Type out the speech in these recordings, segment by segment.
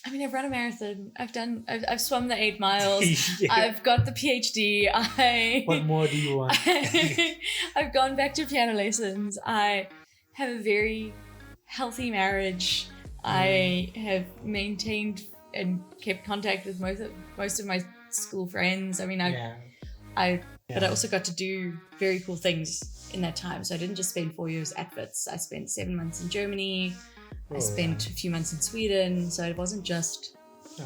I mean, I've run a marathon. I've swum the 8 miles. Yeah. I've got the PhD. What more do you want? I've gone back to piano lessons. I have a very healthy marriage. I have maintained and kept contact with most of my school friends. I mean, but I also got to do very cool things in that time. So I didn't just spend 4 years at Wits. I spent 7 months in Germany. I spent a few months in Sweden. So it wasn't just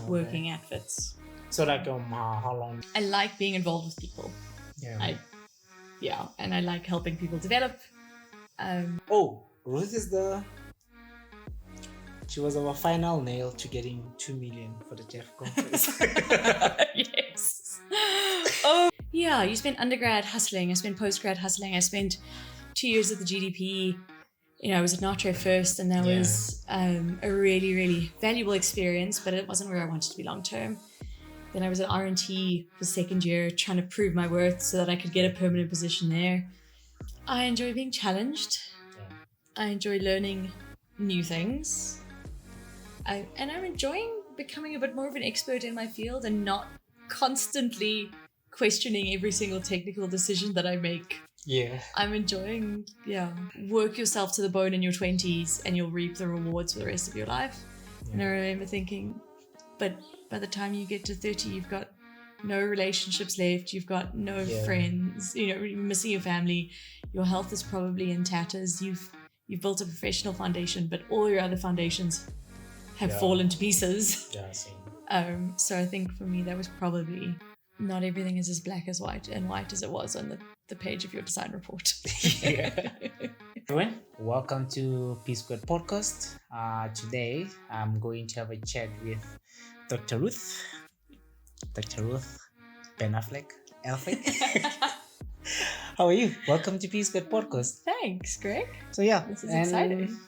working at Wits. So like how long? I like being involved with people. Yeah. And I like helping people develop. Ruth is she was our final nail to getting 2 million for the Jeff conference. Yes. Yeah, you spent undergrad hustling. I spent postgrad hustling. I spent 2 years at the GDP. I was at Natro first, and that was a really, really valuable experience, but it wasn't where I wanted to be long term. Then I was at R&T for second year, trying to prove my worth so that I could get a permanent position there. I enjoy being challenged. I enjoy learning new things. And I'm enjoying becoming a bit more of an expert in my field and not constantly questioning every single technical decision that I make. Yeah. I'm enjoying, work yourself to the bone in your 20s and you'll reap the rewards for the rest of your life. Yeah. And I remember thinking, but by the time you get to 30, you've got no relationships left, you've got no friends, you're missing your family, your health is probably in tatters, you've built a professional foundation, but all your other foundations have fallen to pieces. Yeah, same. So I think for me, that was probably not everything is as black as white as it was on the page of your design report. Everyone, welcome to P Squared Podcast. Today, I'm going to have a chat with Dr. Ruth Ben Elfick. How are you? Welcome to P Squared Podcast. Thanks, Greg. So this is exciting.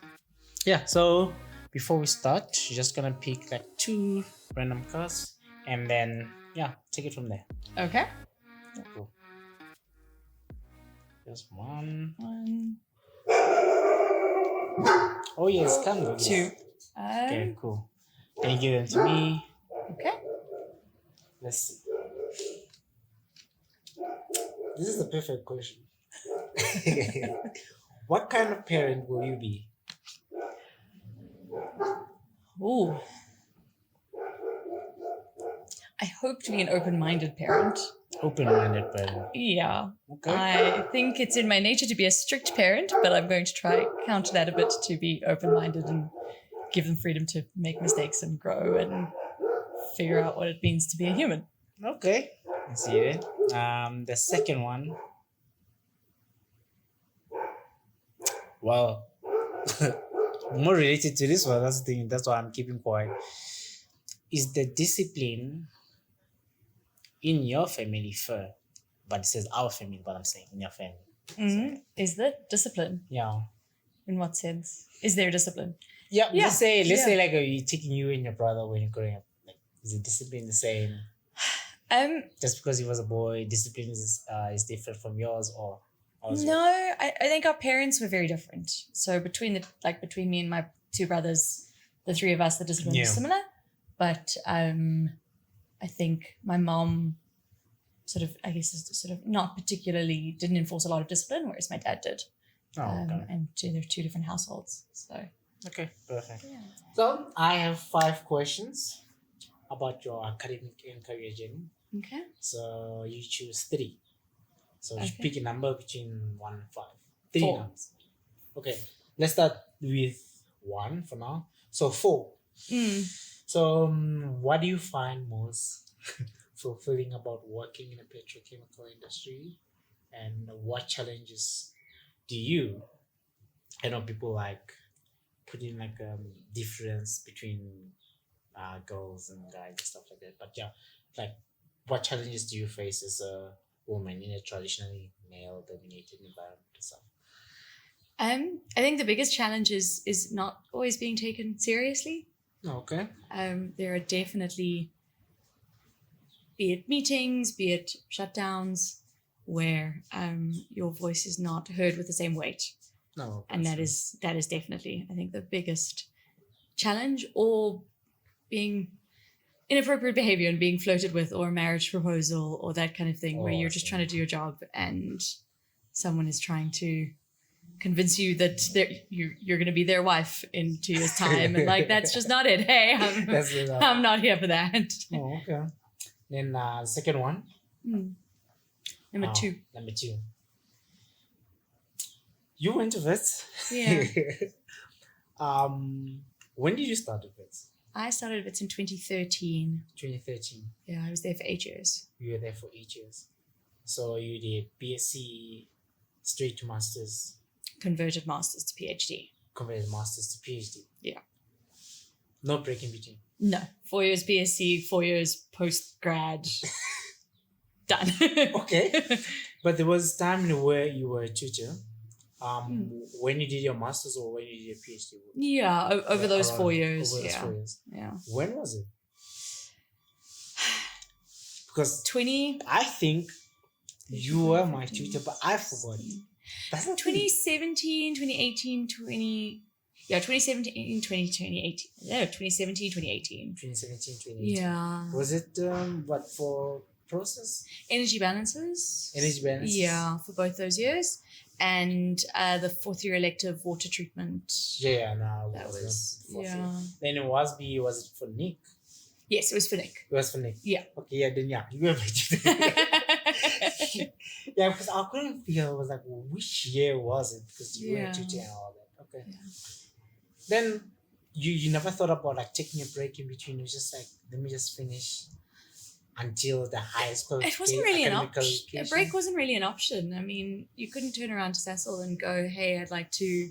So before we start, you're just gonna pick like 2 random cards and then take it from there. Okay. Cool. Just one. Oh yes, come go. 2. Okay, cool. Can you give them to me? Okay. Let's see. This is the perfect question. What kind of parent will you be? Ooh. I hope to be an open-minded parent. Open-minded parent. Yeah. Okay. I think it's in my nature to be a strict parent, but I'm going to try counter that a bit to be open-minded and give them freedom to make mistakes and grow and figure out what it means to be a human. Okay. I see it. The second one. Well, more related to this one, that's the thing. That's why I'm keeping quiet. Is the discipline in your family fair? But it says our family, but I'm saying in your family. Mm-hmm. So, is there discipline? Yeah. In what sense? Is there discipline? Yeah. Let's say like you're taking you and your brother when you're growing up. Like, is the discipline the same? Just because he was a boy, discipline is different from yours, or no? I think our parents were very different. So between me and my 2 brothers, the 3 of us, the discipline was similar. But I think my mom sort of not particularly didn't enforce a lot of discipline, whereas my dad did. Okay. And they're 2 different households. So okay, perfect. Yeah. So I have 5 questions about your academic and career journey. Okay. So you choose 3. So you pick a number between 1 and 5. 3 4. numbers. Okay. Let's start with 1 for now. So 4. So what do you find most fulfilling about working in a petrochemical industry, and what challenges do you? I know people like putting like a difference between girls and guys and stuff like that, but like what challenges do you face as a woman in a traditionally male dominated environment and stuff? I think the biggest challenge is not always being taken seriously. Okay. There are definitely, be it meetings, be it shutdowns, where your voice is not heard with the same weight. No. And that is definitely, I think, the biggest challenge, or being inappropriate behavior and being flirted with, or a marriage proposal, or that kind of thing, where you're just trying to do your job and someone is trying to convince you that you're going to be their wife in 2 years' time, and like that's just not it. Hey, I'm not here for that. Oh, okay. Then second one. Number two. You went to vets. Yeah. When did you start at vets? I started vets in 2013. 2013. Yeah, I was there for 8 years. You were there for 8 years. So you did BSc straight to masters. Converted masters to PhD. Converted masters to PhD. Yeah. No break in between. No. 4 years BSc, 4 years post-grad. Done. Okay. But there was time where you were a tutor. When you did your masters or when you did your PhD? Yeah, over those 4 years. Over those 4 years. Yeah. When was it? Because 20. I think you were my tutor, but I forgot. That's 2017, 2018, 2017, 2018. Yeah, 2017, 2018. 2017, 2018. Yeah. Was it what for process? Energy balances. Energy balances. Yeah, for both those years. And the fourth year elective water treatment. Yeah, no. That was, yeah. Then it was it for Nick? Yes, it was for Nick. It was for Nick? Yeah. Okay, yeah, then yeah, you were my tutor. Yeah, because I couldn't figure, I was like, which year was it? Because you were a tutor and all that. Okay. Yeah. Then you never thought about like taking a break in between. It was just like, let me just finish until the highest school. It wasn't really an option. A break wasn't really an option. I mean, you couldn't turn around to Sasol and go, hey, I'd like to.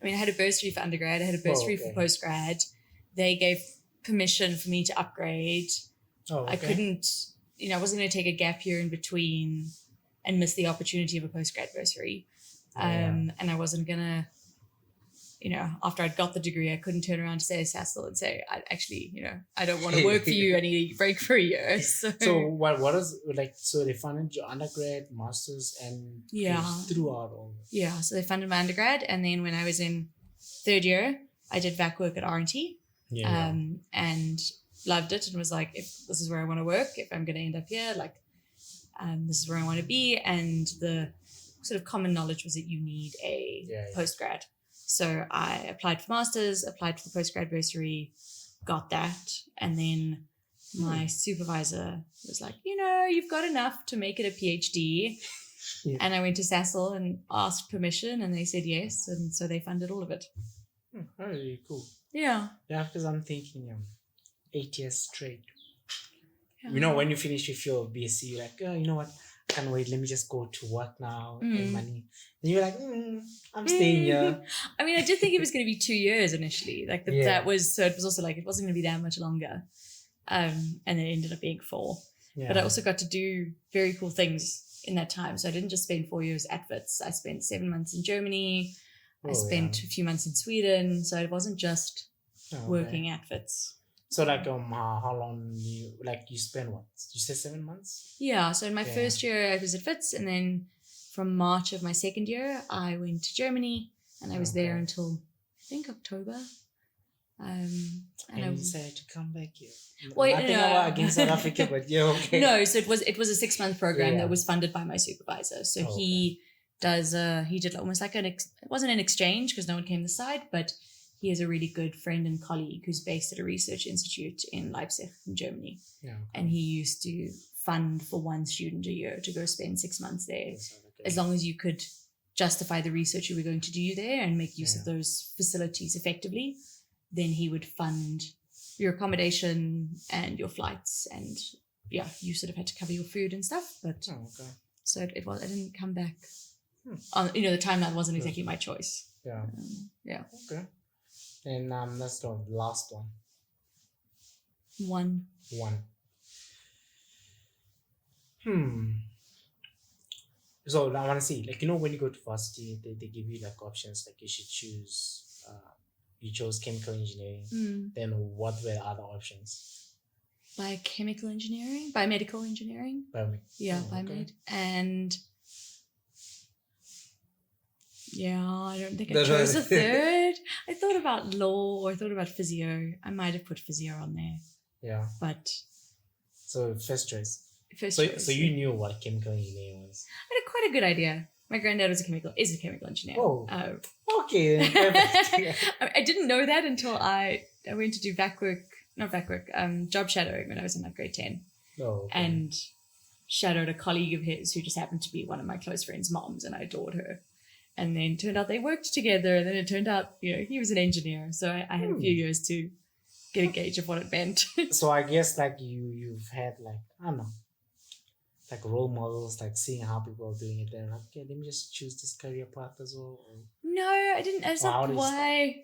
I mean, I had a bursary for undergrad. I had a bursary for postgrad. They gave permission for me to upgrade. I couldn't, I wasn't going to take a gap year in between and miss the opportunity of a postgrad bursary. And I wasn't going to, after I'd got the degree, I couldn't turn around to say Sasol and say, I don't want to work for you. I need a break for a year. So what is like, so they funded your undergrad, masters, and throughout all of it? Yeah, so they funded my undergrad. And then when I was in third year, I did VAC work at R&T. And loved it and was like, if this is where I want to work, if I'm going to end up here, like, this is where I want to be. And the sort of common knowledge was that you need a postgrad. So I applied for masters, applied for the postgrad bursary, got that. And then my supervisor was like, you've got enough to make it a PhD. Yeah. And I went to Sasol and asked permission and they said yes. And so they funded all of it. Really cool. Yeah. Yeah, because I'm thinking 8 years straight. Yeah. When you finish with your BSc, you're like, oh, you know what? I can't wait. Let me just go to work now and money. And you're like, I'm staying here. I mean, I did think it was going to be 2 years initially. Like that was, so it was also like, it wasn't going to be that much longer. And it ended up being 4. Yeah. But I also got to do very cool things in that time. So I didn't just spend 4 years at Wits. I spent 7 months in Germany. I spent a few months in Sweden. So it wasn't just working at Wits. So like how long you spent what? You said 7 months? Yeah. So in my first year I was at Wits, and then from March of my second year I went to Germany, and I was there until I think October. And you decided to come back here. Well, nothing against South Africa, but okay. No, so it was a 6-month program that was funded by my supervisor. So he did almost like it wasn't an exchange because no one came this side, but he is a really good friend and colleague who's based at a research institute in Leipzig in Germany. Yeah, okay. And he used to fund for one student a year to go spend 6 months there. As long as you could justify the research you were going to do there and make use of those facilities effectively, then he would fund your accommodation and your flights, and you sort of had to cover your food and stuff. But so I didn't come back. The timeline wasn't exactly my choice. Yeah. Okay. And let's go the last one. One. So I want to see, when you go to varsity, they give you options, you should choose. You chose chemical engineering. Then what were the other options? Biomedical engineering. Yeah, biomed. And Yeah, I don't think I No, no. chose a third. I thought about law or I thought about physio. I might have put physio on there, Yeah. but So first choice. first So choice. so you knew what chemical engineering was. I had quite a good idea. My granddad is a chemical engineer. Oh. Okay, then perfect. I didn't know that until I went to do job shadowing when I was in like grade 10. Oh, okay. And shadowed a colleague of his who just happened to be one of my close friends' moms, and I adored her. And then turned out they worked together, and then it turned out, he was an engineer. So I had a few years to get a gauge of what it meant. So I guess like you've had like, I don't know, like role models, like seeing how people are doing it. Then like, okay, let me just choose this career path as well. No, I didn't. It's not why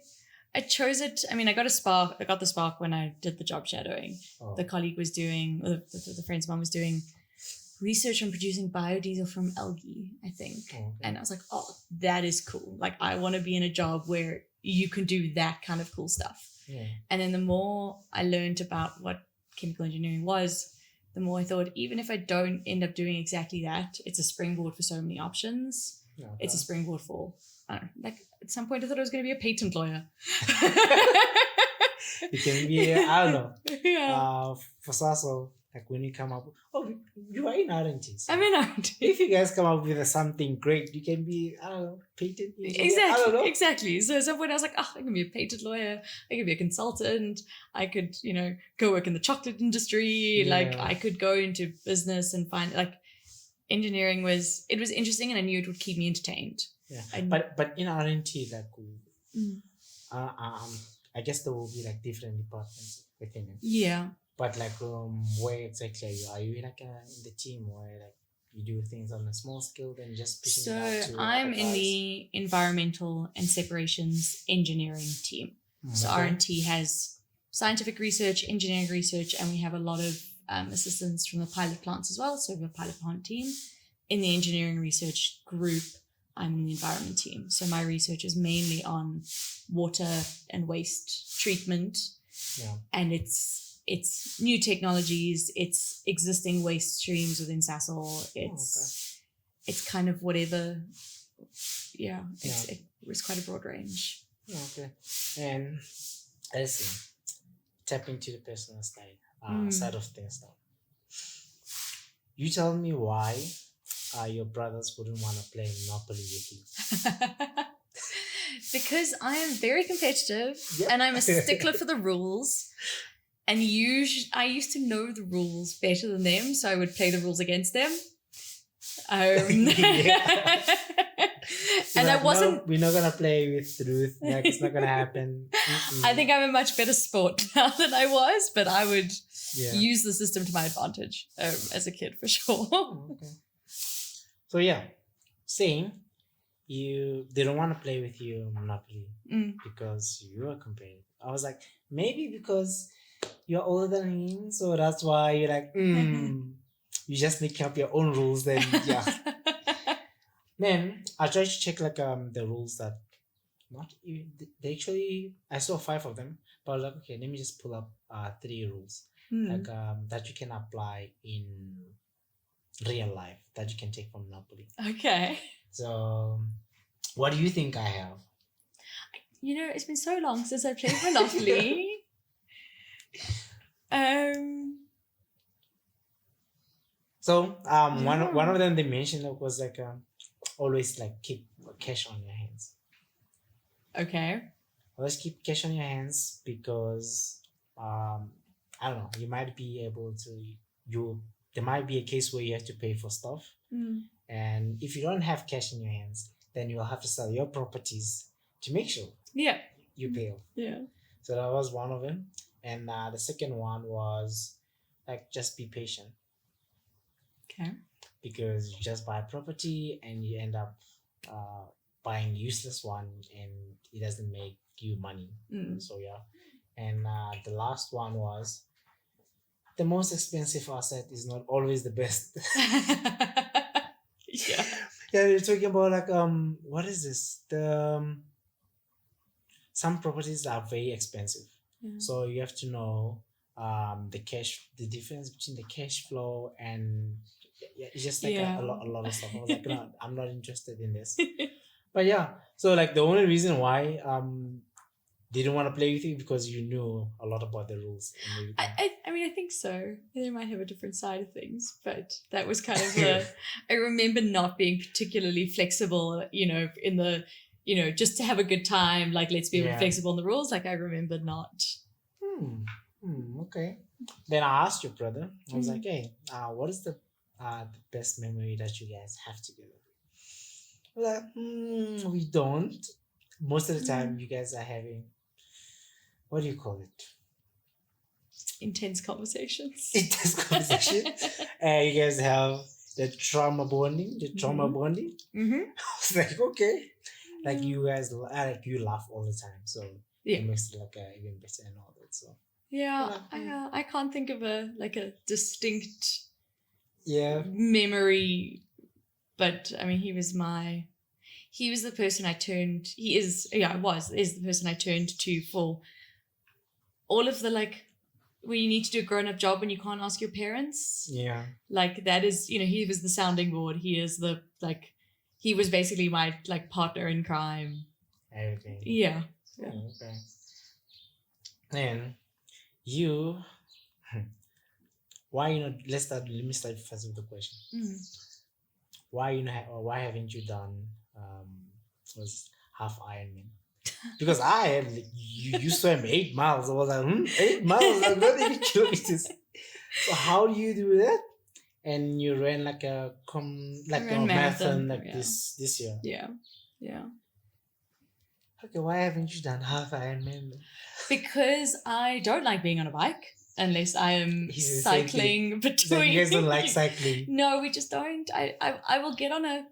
I chose it. I mean, I got the spark when I did the job shadowing. Oh. The colleague was doing, the friend's mom was doing research on producing biodiesel from algae, I think. Oh, okay. And I was like, oh, that is cool. Like, I want to be in a job where you can do that kind of cool stuff. Yeah. And then the more I learned about what chemical engineering was, the more I thought, even if I don't end up doing exactly that, it's a springboard for so many options. Okay. It's a springboard for, I don't know, like at some point I thought I was going to be a patent lawyer. You can be, I don't know, Yeah. for Sasol, like when you come up, you are in R&D. So I'm in R&D. if you guys come up with something great, you can be, I don't know, patent engineer. I don't know. Exactly. So at some point I was like, I can be a patent lawyer. I could be a consultant. I could, go work in the chocolate industry. Yeah. Like I could go into business and find like engineering was interesting, and I knew it would keep me entertained. Yeah. But in R&D, like, I guess there will be like different departments within it. Yeah. But like, where exactly are you? Are you like in the team where like you do things on a small scale, then just pushing it out to? So I'm in the environmental and separations engineering team. So R&T has scientific research, engineering research, and we have a lot of assistants from the pilot plants as well. So we have a pilot plant team. In the engineering research group, I'm in the environment team. So my research is mainly on water and waste treatment. Yeah. And it's new technologies, it's existing waste streams within Sasol. It's kind of whatever. Yeah, it was quite a broad range. Okay. And let's see. Tap into the personal side of things now. You tell me why your brothers wouldn't want to play Monopoly with you. Because I am very competitive. Yep. And I'm a stickler for the rules. And I used to know the rules better than them, so I would play the rules against them. And I wasn't. No, we're not gonna play with Ruth. Like, it's not gonna happen. I think I'm a much better sport now than I was, but I would use the system to my advantage as a kid for sure. Okay. So saying they don't want to play with you Monopoly because you are competitive. I was like, maybe because you're older than him, so that's why you're like, you just make up your own rules. Then Then I tried to check like the rules that they actually, I saw 5 of them, but I was like, okay, let me just pull up 3 rules like that you can apply in real life that you can take from Monopoly. Okay. So what do you think I have? It's been so long since I played Monopoly. So one of them they mentioned was like always like keep cash on your hands. Okay. Always keep cash on your hands because I don't know, you might be able to there might be a case where you have to pay for stuff, and if you don't have cash in your hands, then you'll have to sell your properties to make sure you pay off. Yeah. So that was one of them. And the second one was like just be patient. Okay. Because you just buy a property and you end up buying useless one and it doesn't make you money. So and the last one was the most expensive asset is not always the best. Yeah, they're talking about like what is this? Some properties are very expensive. So you have to know the difference between the cash flow and it's just like a lot of stuff. I was like, no, I'm not interested in this. But yeah, so like the only reason why didn't want to play with you because you knew a lot about the rules and everything. I mean, I think so. They might have a different side of things, but that was kind of the. I remember not being particularly flexible, in the, just to have a good time. Like, let's be flexible in the rules. Like, I remember not. Okay. Then I asked your brother. I was like, hey, what is the best memory that you guys have together? He was like, we don't. Most of the time, you guys are having, what do you call it? Intense conversations. Intense conversation. You guys have the trauma bonding. Mm-hmm. I was like, okay. Like you guys, like you laugh all the time. So it makes it like even better and all that. So yeah, I can't think of a distinct memory, but I mean he was the person I turned. Is the person I turned to for all of the when you need to do a grown-up job and you can't ask your parents. Yeah. Like that is, he was the sounding board. He is the he was basically my partner in crime. Everything. Yeah. Oh, okay. And you, why let me start first with the question. Why haven't you done was half Ironman? Because I had you swam 8 miles. I was like, 8 miles, not even kilometers. So how do you do that? And you ran a marathon this year. Yeah. Okay, why haven't you done half Ironman? Because I don't like being on a bike unless I am cycling between. You guys don't like cycling? No, we just don't. I will get on a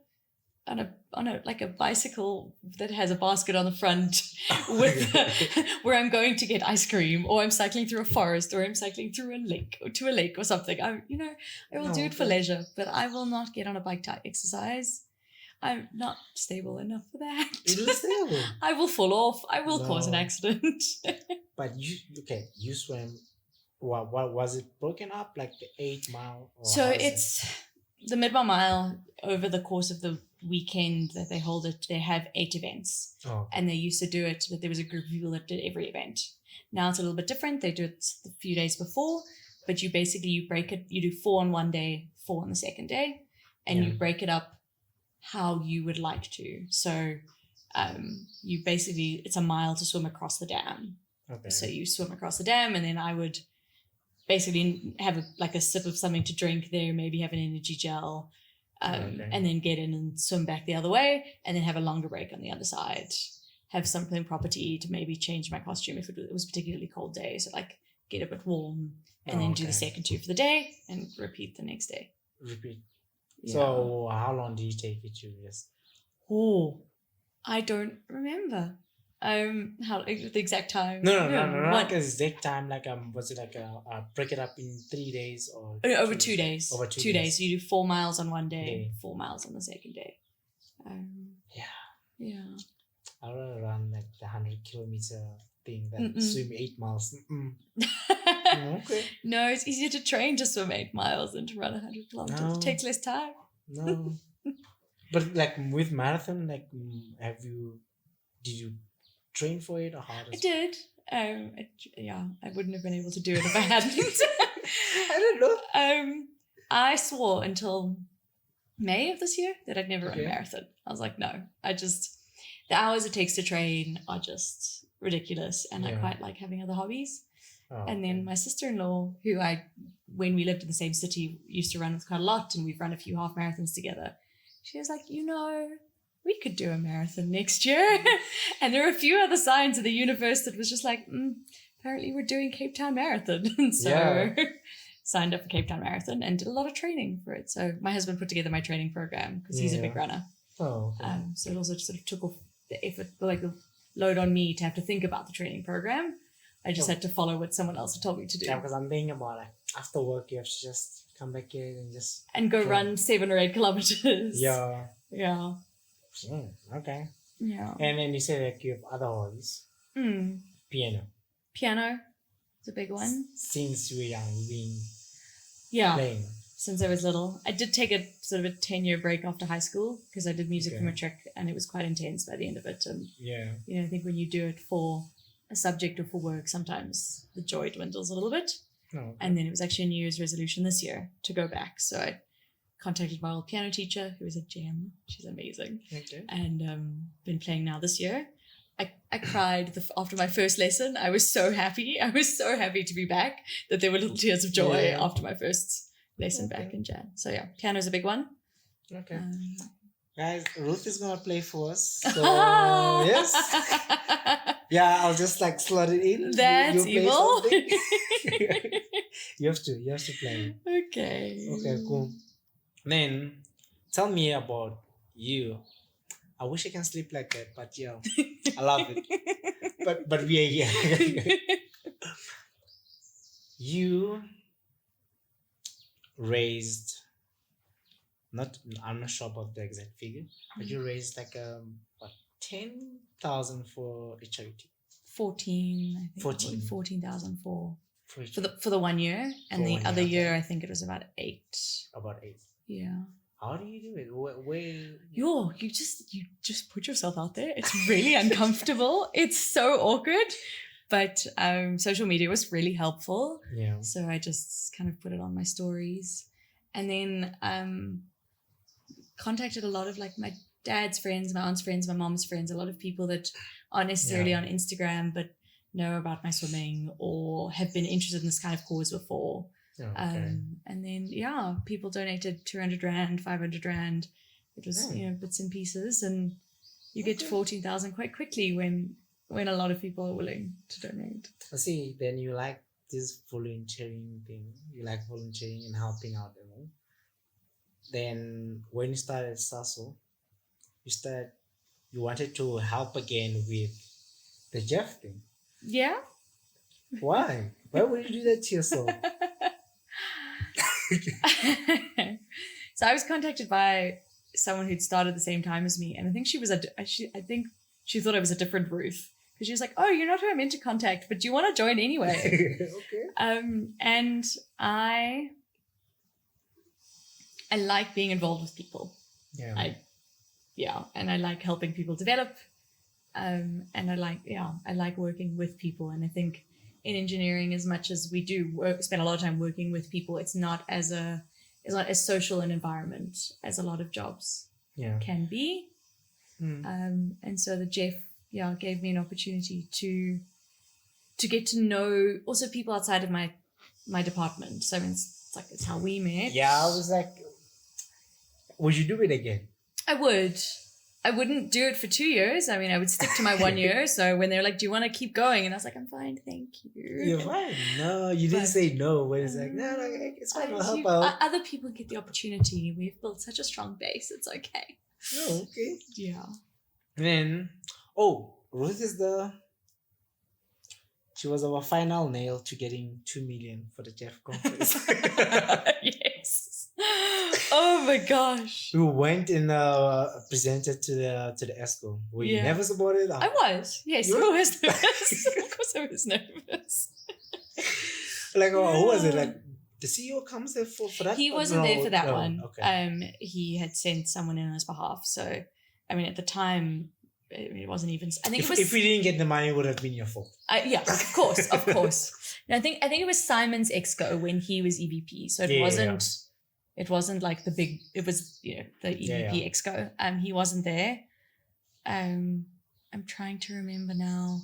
bicycle that has a basket on the front where I'm going to get ice cream, or I'm cycling through a forest, or I'm cycling through a lake or something. I will do it for leisure, but I will not get on a bike to exercise. I'm not stable enough for that. You're stable. I will fall off. I will cause an accident. But you swam. What was it broken up like the 8 mile? So it's the mid-mile over the course of the weekend that they hold it. They have 8 events, and they used to do it. But there was a group of people that did every event. Now it's a little bit different. They do it a few days before, but you break it. You do 4 on one day, 4 on the second day, and you break it up how you would like to. So you basically, it's a mile to swim across the dam. Okay. So you swim across the dam, and then I would basically have a sip of something to drink there, maybe have an energy gel, and then get in and swim back the other way, and then have a longer break on the other side, have something proper to eat, maybe change my costume if it was a particularly cold day, so get a bit warm, and then do the second 2 for the day and repeat the next day. Yeah. So how long do you take it to rest? I don't remember. How the exact time? No, not the exact time. Was it break it up in 3 days or over 2 days? Over 2 days. So you do 4 miles on one day, 4 miles on the second day. Yeah. I want to run the 100-kilometer thing that swim 8 miles. Okay. No, it's easier to train to swim 8 miles than to run 100 kilometers. No. It takes less time. No. But with marathon, did you train for it or how? I did. I wouldn't have been able to do it if I hadn't. I don't know. I swore until May of this year that I'd never run a marathon. I was like, no. The hours it takes to train are just ridiculous, and I quite like having other hobbies. And then my sister-in-law, who when we lived in the same city, used to run with quite a lot, and we've run a few half marathons together. She was like, we could do a marathon next year. And there were a few other signs of the universe that was just like, apparently we're doing Cape Town Marathon. And so signed up for Cape Town Marathon and did a lot of training for it. So my husband put together my training program because he's a big runner. So it also just sort of took off the effort, the load on me to have to think about the training program. I just had to follow what someone else had told me to do. Yeah, because I'm thinking about after work you have to just come back here and go run 7 or 8 kilometers. Yeah. Yeah. Okay. Yeah. And then you said you have other hobbies. Piano is a big one. Since you were young, you've been playing. since I was little. I did take a sort of a 10-year break after high school because I did music for matric, and it was quite intense by the end of it. And I think when you do it for a subject or for work, sometimes the joy dwindles a little bit. And then it was actually a New Year's resolution this year to go back. So I contacted my old piano teacher, who is a gem. She's amazing. And been playing now this year. I cried after my first lesson. I was so happy. I was so happy to be back that there were little tears of joy after my first lesson back in Jan. So yeah, piano's a big one. Guys, Ruth is gonna play for us. So yes. Yeah, I'll just like slot it in. That's evil. You have to play. Okay, cool. Then tell me about you. I wish I can sleep like that, but yeah, I love it. But we are here. You raised, I'm not sure about the exact figure, but you raised like 10,000 for a charity. 14, I think. 14,000 for the 1 year, and For the 1 other year, year I think it was about 8. About 8. Yeah. How do you do it? Where? You just put yourself out there. It's really uncomfortable. It's so awkward, but social media was really helpful. Yeah. So I just kind of put it on my stories, and then contacted a lot of like my dad's friends, my aunt's friends, my mom's friends, a lot of people that aren't necessarily on Instagram but know about my swimming or have been interested in this kind of cause before. And then people donated 200 Rand, 500 Rand. It was bits and pieces, and you get to 14,000 quite quickly when a lot of people are willing to donate. I see. Then you like this volunteering thing. You like volunteering and helping out, Then when you started Sasol, you wanted to help again with the Jeff thing. Yeah. Why? Why would you do that to yourself? So I was contacted by someone who'd started the same time as me, and I think she thought I was a different Ruth, because she was like, "Oh, you're not who I meant to contact, but do you want to join anyway?" And I like being involved with people. And I like helping people develop, and I like working with people. And I think in engineering, as much as we do spend a lot of time working with people, it's not as social an environment as a lot of jobs can be. And so the Jeff gave me an opportunity to get to know also people outside of my department. So it's how we met. Yeah, I was like, would you do it again? I would. I wouldn't do it for 2 years. I mean, I would stick to my 1 year. So when they're like, "Do you want to keep going?" and I was like, "I'm fine, thank you." You're fine. No, you didn't say no. But it's like, no, it's fine. I'll help out. Other people get the opportunity. We've built such a strong base. It's okay. Oh, okay. Yeah. Then, Ruth she was our final nail to getting 2 million for the Jeff conference. Yes. Oh my gosh. We went and presented to the ESCO. Were you nervous about it? I was. Yes, I was nervous. Of course I was nervous. Like, who was it? Like, the CEO comes there for that? He wasn't there for that one. Okay. He had sent someone in on his behalf. So, I mean, at the time, it wasn't even. I think if we didn't get the money, it would have been your fault. Yeah, of course. No, I think it was Simon's exco when he was EVP. So it wasn't. Yeah. It wasn't like the big. It was the EVP exco. He wasn't there. I'm trying to remember now.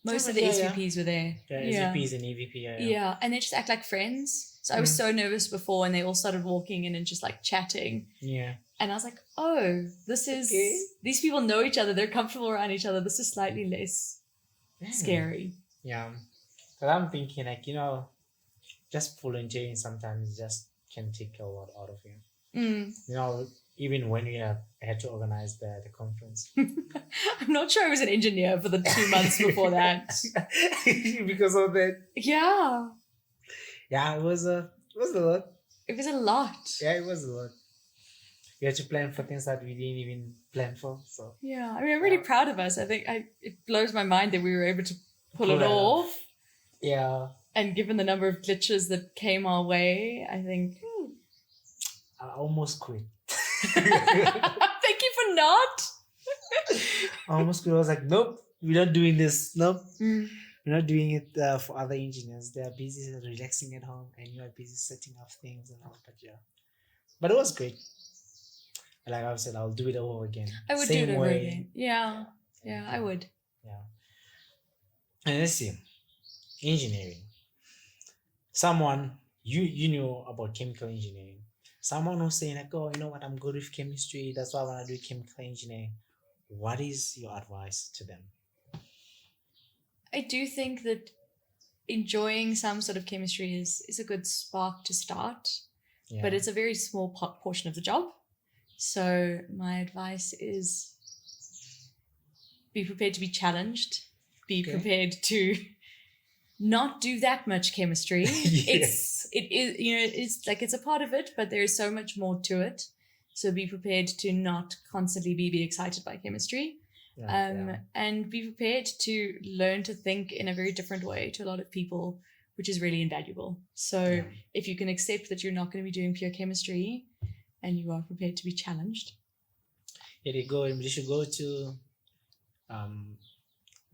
Most of the SVPs were there. Yeah, SVPs and EVP. Yeah, and they just act like friends. So I was so nervous before, and they all started walking in and just like chatting. Yeah. And I was like, oh, this is these people know each other. They're comfortable around each other. This is slightly less scary. Yeah, but I'm thinking like just volunteering sometimes just can take a lot out of you. Even when we had to organize the conference. I'm not sure I was an engineer for the 2 months before that. Because of that. Yeah. Yeah, it was a lot. It was a lot. Yeah, it was a lot. We had to plan for things that we didn't even plan for. So yeah, I mean, I'm really proud of us. I think it blows my mind that we were able to pull it off. Yeah. And given the number of glitches that came our way, I think I almost quit. Thank you for not. I almost quit. I was like, nope, we're not doing this. Nope. Mm. We're not doing it for other engineers. They are busy relaxing at home, and you are busy setting up things and all. But yeah, but it was great. Like I said, I'll do it over again. I would Same do it over way. again. Yeah. Yeah, I would. Yeah. And let's see, engineering. Someone you know about chemical engineering. Someone who's saying like, oh, you know what, I'm good with chemistry. That's why I want to do chemical engineering. What is your advice to them? I do think that enjoying some sort of chemistry is a good spark to start, Yeah. but it's a very small portion of the job. So my advice is be prepared to be challenged. Be Okay. prepared to not do that much chemistry. Yes. It's a part of it, but there is so much more to it. So be prepared to not constantly be excited by chemistry. Yeah. And be prepared to learn to think in a very different way to a lot of people, which is really invaluable. So if you can accept that you're not going to be doing pure chemistry and you are prepared to be challenged. Yeah, they should go to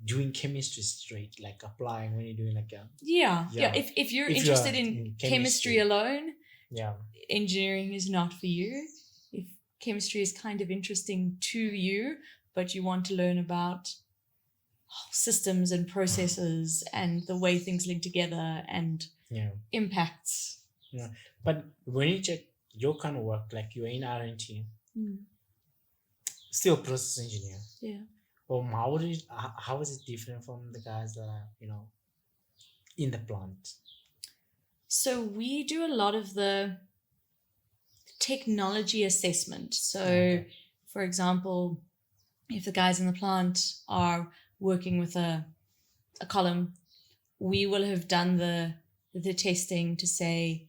doing chemistry straight, like applying when you're doing like a Yeah. If you're interested in chemistry alone, yeah, engineering is not for you. If chemistry is kind of interesting to you, but you want to learn about systems and processes and the way things link together and impacts. Yeah. But when you check your kind of work, like you're in R&T, still process engineer. Yeah. How is it different from the guys that are, in the plant? So we do a lot of the technology assessment. So for example, if the guys in the plant are working with a column, we will have done the testing to say,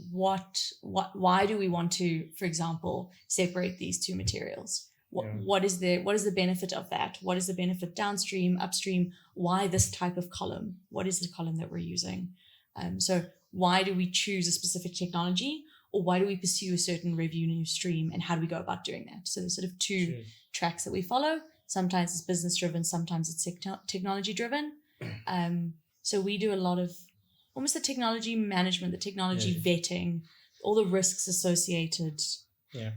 why do we want to, for example, separate these two materials? What is the benefit of that? What is the benefit downstream, upstream? Why this type of column? What is the column that we're using? So why do we choose a specific technology, or why do we pursue a certain revenue stream, and how do we go about doing that? So there's sort of two tracks that we follow. Sometimes it's business driven, sometimes it's technology driven. So we do a lot of almost the technology management, the technology vetting, all the risks associated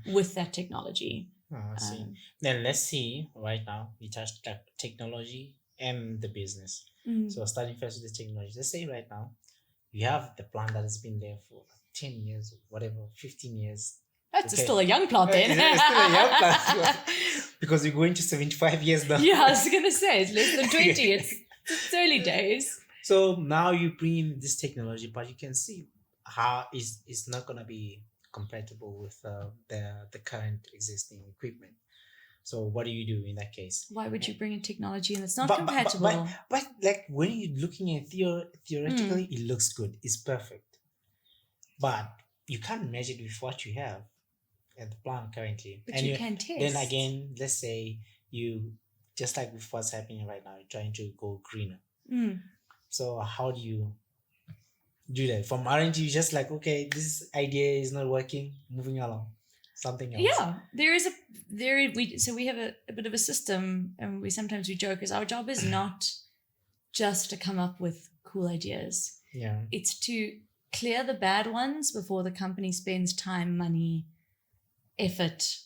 with that technology. I see. Then let's see, right now we touched technology and the business. So starting first with the technology, let's say right now you have the plant that has been there for 10 years, whatever, 15 years. That's still a young plant then. It's still a young plant because we're going to 75 years now. Yeah, I was going to say, it's less than 20. It's early days. So now you bring in this technology, but you can see how it's not going to be compatible with the current existing equipment. So what do you do in that case? Why would you bring in technology that's not compatible? But like when you're looking at theoretically, it looks good. It's perfect. But you can't measure it with what you have at the plant currently. But you can test. Then again, let's say you, just like with what's happening right now, you're trying to go greener. So how do you do that? From R&D, you just like, okay, this idea is not working, moving along. Something else. Yeah, we have a bit of a system, and we joke is our job is not just to come up with cool ideas. Yeah. It's to clear the bad ones before the company spends time, money, effort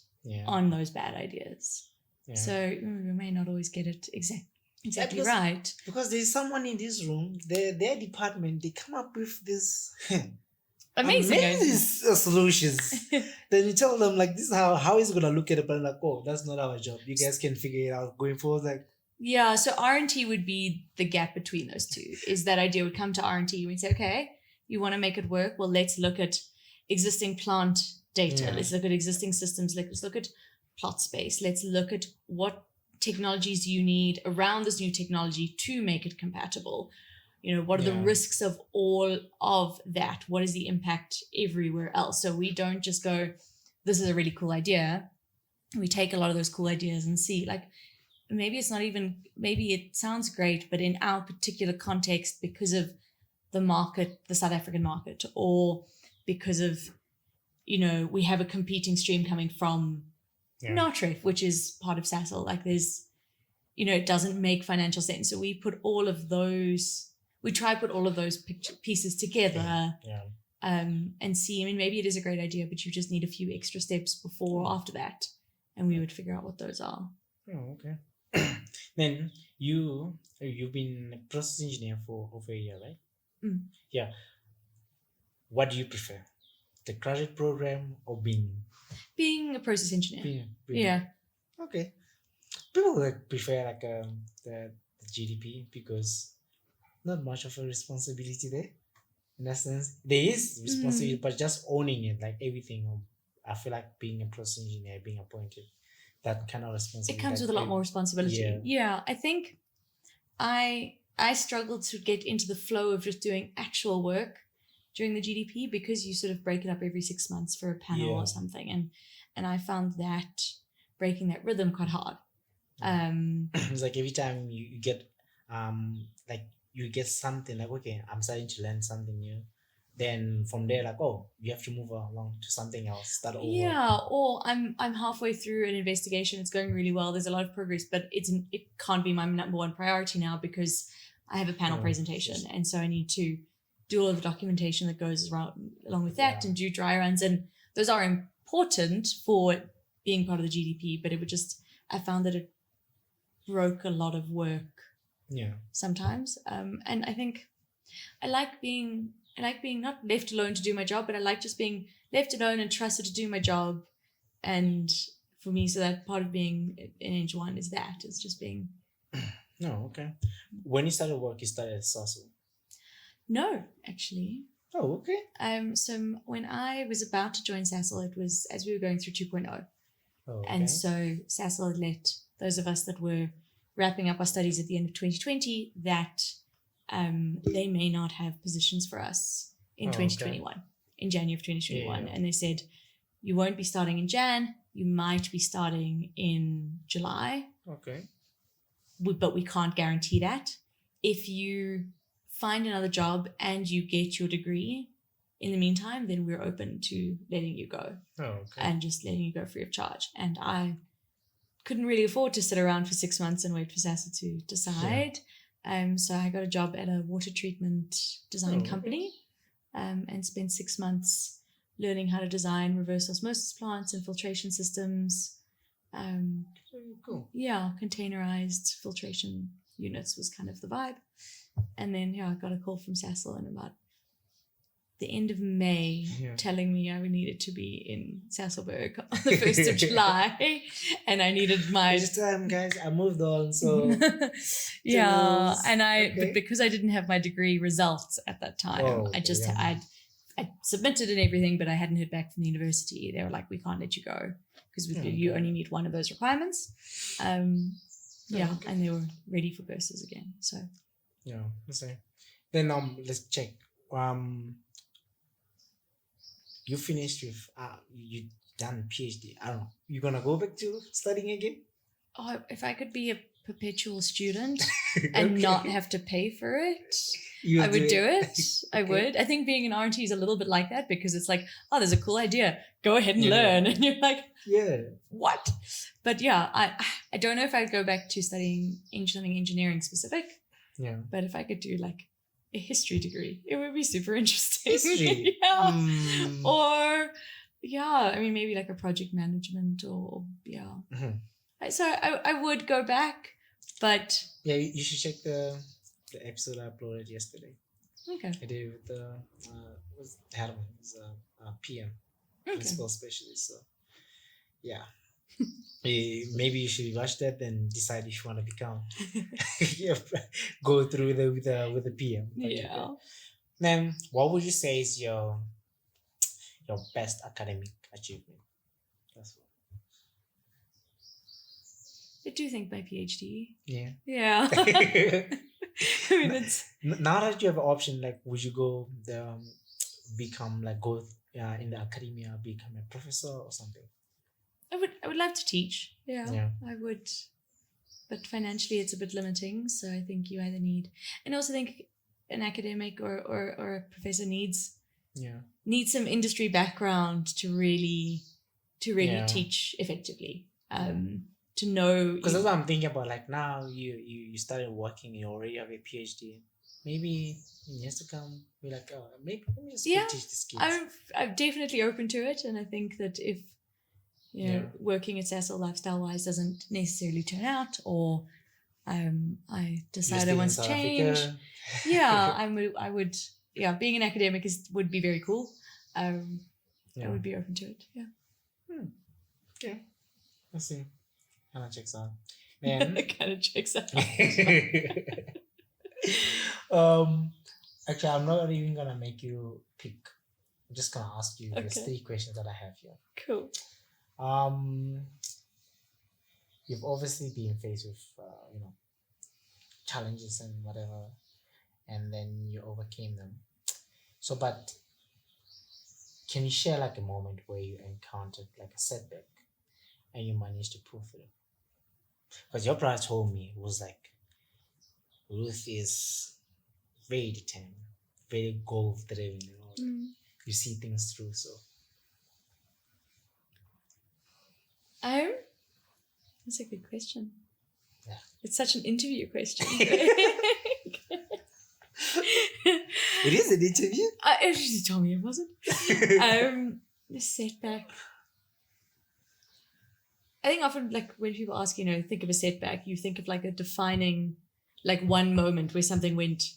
on those bad ideas. Yeah. So we may not always get it exactly right. Because there's someone in this room, their department, they come up with this amazing solutions. Then you tell them like, this is how is it gonna look at it, but like, oh, that's not our job. You guys can figure it out going forward. Like, yeah, so R&T would be the gap between those two. Is that idea would come to R&T, we'd say, okay, you want to make it work? Well, let's look at existing plant data. Yeah. Let's look at existing systems. Let's look at plot space. Let's look at what technologies you need around this new technology to make it compatible. What are the risks of all of that? What is the impact everywhere else? So we don't just go, this is a really cool idea. We take a lot of those cool ideas and see, like, maybe it sounds great, but in our particular context, because of the market, the South African market, or because of, we have a competing stream coming from NATREF, which is part of Sasol. Like there's, it doesn't make financial sense. So we try to put all of those pieces together and see, maybe it is a great idea, but you just need a few extra steps before or after that. And we would figure out what those are. Oh, okay. Then you've been a process engineer for over a year, right? Mm. Yeah. What do you prefer? The graduate program or being a process engineer? Being. Yeah. Okay. People prefer the GDP because not much of a responsibility there. In that sense, there is responsibility, but just owning it, like everything. I feel like being a process engineer, being appointed, that kind of responsibility. It comes with a lot more responsibility. Yeah. I think I struggled to get into the flow of just doing actual work during the GDP because you sort of break it up every 6 months for a panel or something. And I found that breaking that rhythm quite hard. It's like every time you get you get something like, okay, I'm starting to learn something new. Then from there, like, oh, you have to move along to something else, start over. Yeah, or I'm halfway through an investigation. It's going really well. There's a lot of progress, but it can't be my number one priority now because I have a panel presentation, and so I need to do all of the documentation that goes along with that and do dry runs, and those are important for being part of the GDP. But I found that it broke a lot of work. Yeah. Sometimes, and I think I like being not left alone to do my job, but I like just being left alone and trusted to do my job. And for me, so that part of being in H1 is just being. No, okay. When you started work, you started at Sasol? No, actually. Oh, okay. So when I was about to join Sasol, it was as we were going through 2.0. Oh, okay. And so Sasol had let those of us that were wrapping up our studies at the end of 2020 that they may not have positions for us in 2021, in January of 2021. Yeah. And they said, you won't be starting in Jan, you might be starting in July. Okay. But we can't guarantee that. If you find another job and you get your degree in the meantime, then we're open to letting you go. Oh, okay. And just letting you go free of charge. And I couldn't really afford to sit around for 6 months and wait for Sasol to decide. Yeah. So I got a job at a water treatment design company and spent 6 months learning how to design reverse osmosis plants and filtration systems. Cool. Yeah, containerized filtration units was kind of the vibe. And then I got a call from Sasol in about the end of May telling me I needed to be in Sasolburg on the 1st of July and I needed my... This time, guys, I moved on, so... Yeah, and but because I didn't have my degree results at that time, I submitted and everything, but I hadn't heard back from the university. They were like, we can't let you go because you only meet one of those requirements. And they were ready for bursaries again, so... Yeah, let's say. Then let's check. You finished with you done PhD. I don't know. You gonna go back to studying again? Oh, if I could be a perpetual student and not have to pay for it, I would do it. I would. I think being an R&T is a little bit like that because it's like, oh, there's a cool idea. Go ahead and learn. And you're like, what? But yeah, I don't know if I'd go back to studying something engineering specific. Yeah. But if I could do like a history degree, it would be super interesting. History? Or, maybe like a project management or, Mm-hmm. So I would go back, but... Yeah, you should check the episode I uploaded yesterday. Okay. I did with the PM, principal specialist. So, yeah. Maybe you should watch that and decide if you want to become go through with the PM. Yeah. Then what would you say is your best academic achievement? That's what. I do think my PhD. Yeah. Yeah. I mean, it's now that you have an option, like, would you go become like go in the academia, become a professor or something? I would love to teach. Yeah, I would. But financially, it's a bit limiting. So I think you either need, and I also think an academic or a professor needs need some industry background to really Yeah. teach effectively. To know, Because that's what I'm thinking about. Like now, you started working, you already have a PhD. Maybe in years to come, we're like, oh, maybe let me just go teach these kids. I'm definitely open to it, and I think that if working at Sasol lifestyle wise doesn't necessarily turn out, or I decide I want to change, I would being an academic would be very cool. I would be open to it. Okay, let's see. Kind of checks out. Then kind of checks out. Actually, I'm not even gonna make you pick. I'm just gonna ask you. There's 3 questions that I have here. Cool. You've obviously been faced with challenges and whatever, and then you overcame them. So, but can you share like a moment where you encountered like a setback and you managed to pull through? Because your brother told me it was like Ruth is very determined, very goal driven, you see things through. So that's a good question. Yeah. It's such an interview question. It is an interview. You told me it wasn't. The setback. I think often, like when people ask, think of a setback, you think of like a defining, like one moment where something went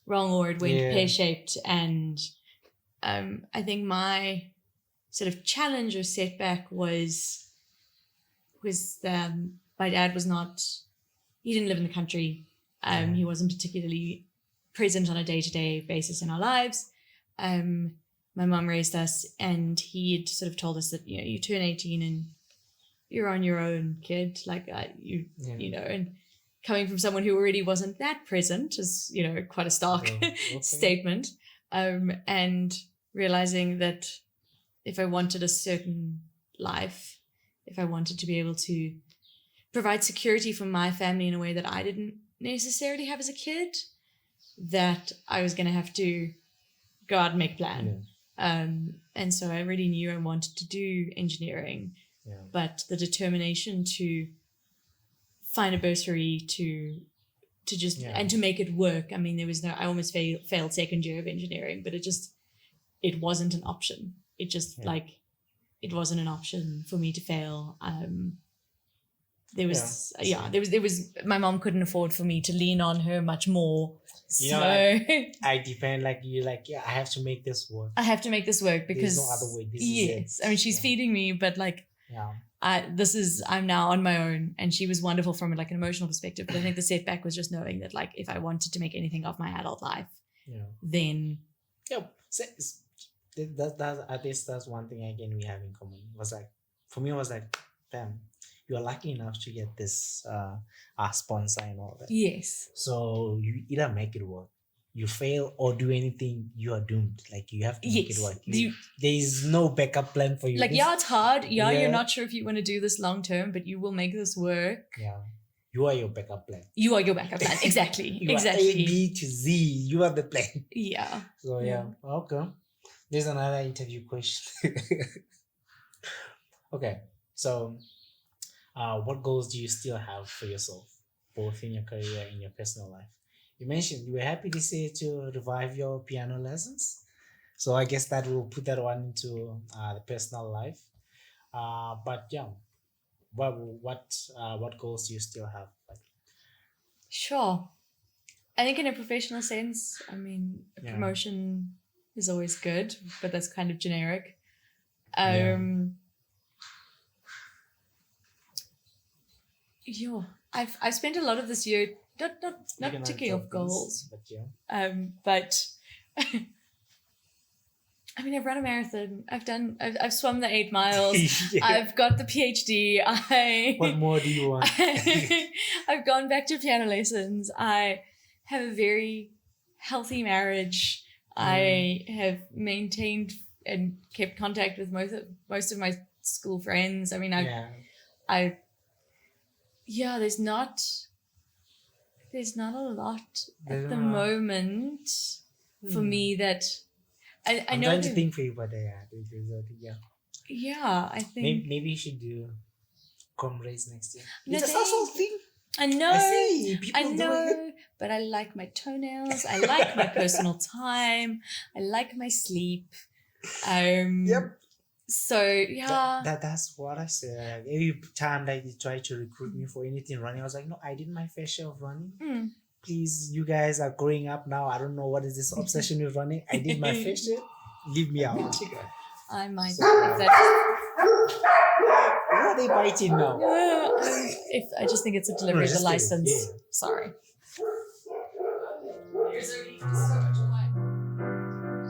wrong or it went pear-shaped. And I think my sort of challenge or setback was my dad was not, he didn't live in the country. He wasn't particularly present on a day-to-day basis in our lives. My mum raised us, and he had sort of told us that, you turn 18 and you're on your own, kid. Like, and coming from someone who already wasn't that present is, quite a stark statement. And realizing that if I wanted a certain life, if I wanted to be able to provide security for my family in a way that I didn't necessarily have as a kid, that I was going to have to go out and make a plan. And so I really knew I wanted to do engineering, but the determination to find a bursary to just and to make it work. I mean, there was I almost failed second year of engineering, but it wasn't an option. It just it wasn't an option for me to fail. There was my mom couldn't afford for me to lean on her much more. I depend, like you, like I have to make this work. I have to make this work because there's no other way. This is it. I mean, she's feeding me, but like I'm now on my own, and she was wonderful from like an emotional perspective. But I think the setback was just knowing that like if I wanted to make anything of my adult life, then that's one thing again we have in common. It was like for me, it was like, damn, you're lucky enough to get this sponsor and all that. Yes. So you either make it work, you fail, or do anything, you are doomed. Like you have to make it work. There is no backup plan for you. Like it's hard. You're not sure if you want to do this long term, but you will make this work. Yeah. You are your backup plan. You are your backup plan. Exactly. Exactly. A, B to Z. You are the plan. Yeah. So okay. There's another interview question. Okay. So what goals do you still have for yourself, both in your career and your personal life? You mentioned you were happy this year to revive your piano lessons. So I guess that will put that one into the personal life. But yeah, what goals do you still have? Sure. I think in a professional sense, I mean, a promotion is always good, but that's kind of generic. I've spent a lot of this year not ticking off goals, but I mean, I've run a marathon. I've swum the 8 miles. I've got the PhD. What more do you want? I've gone back to piano lessons. I have a very healthy marriage. I have maintained and kept contact with most of my school friends. I mean, there's not a lot at the moment for me that I I'm know. trying to think for you, but yeah. Yeah, I think. Maybe you should do comrades next year. No, It's a Sasol thank- thing. I know. I see I people doing it. know, but I like my toenails. I like my personal time. I like my sleep. Yep. So yeah. That's what I said. Every time that you try to recruit me for anything running, I was like, no, I did my fair share of running. Please, you guys are growing up now. I don't know what is this obsession with running. I did my fair share. Leave me out. I might. So- If that, Why are they biting now? if I just think it's a delivery of the just kidding. license. Yeah. Sorry. There's already so much wine.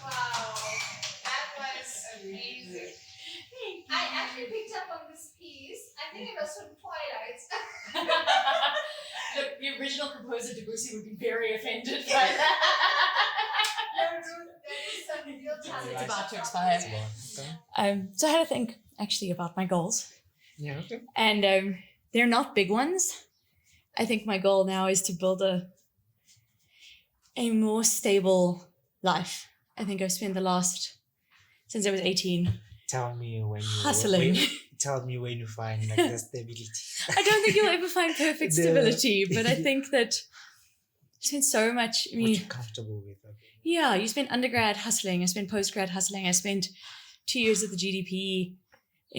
Wow, that was amazing. I actually picked up on this piece. I think it was from Twilight. Look, the original composer Debussy would be very offended by that. No, Ruth, there is some real talent. It's about to expire. So I had to think actually about my goals, Yeah, okay. and they're not big ones. I think my goal now is to build a more stable life. I think I've spent the last, since I was 18, Tell me when you hustling. Tell me when you find like the stability. I don't think you'll ever find perfect The- stability, but I think that I spent so much. I What mean, you're comfortable with. Okay. yeah, you spent undergrad hustling. I spent postgrad hustling. I spent 2 years at the GDP.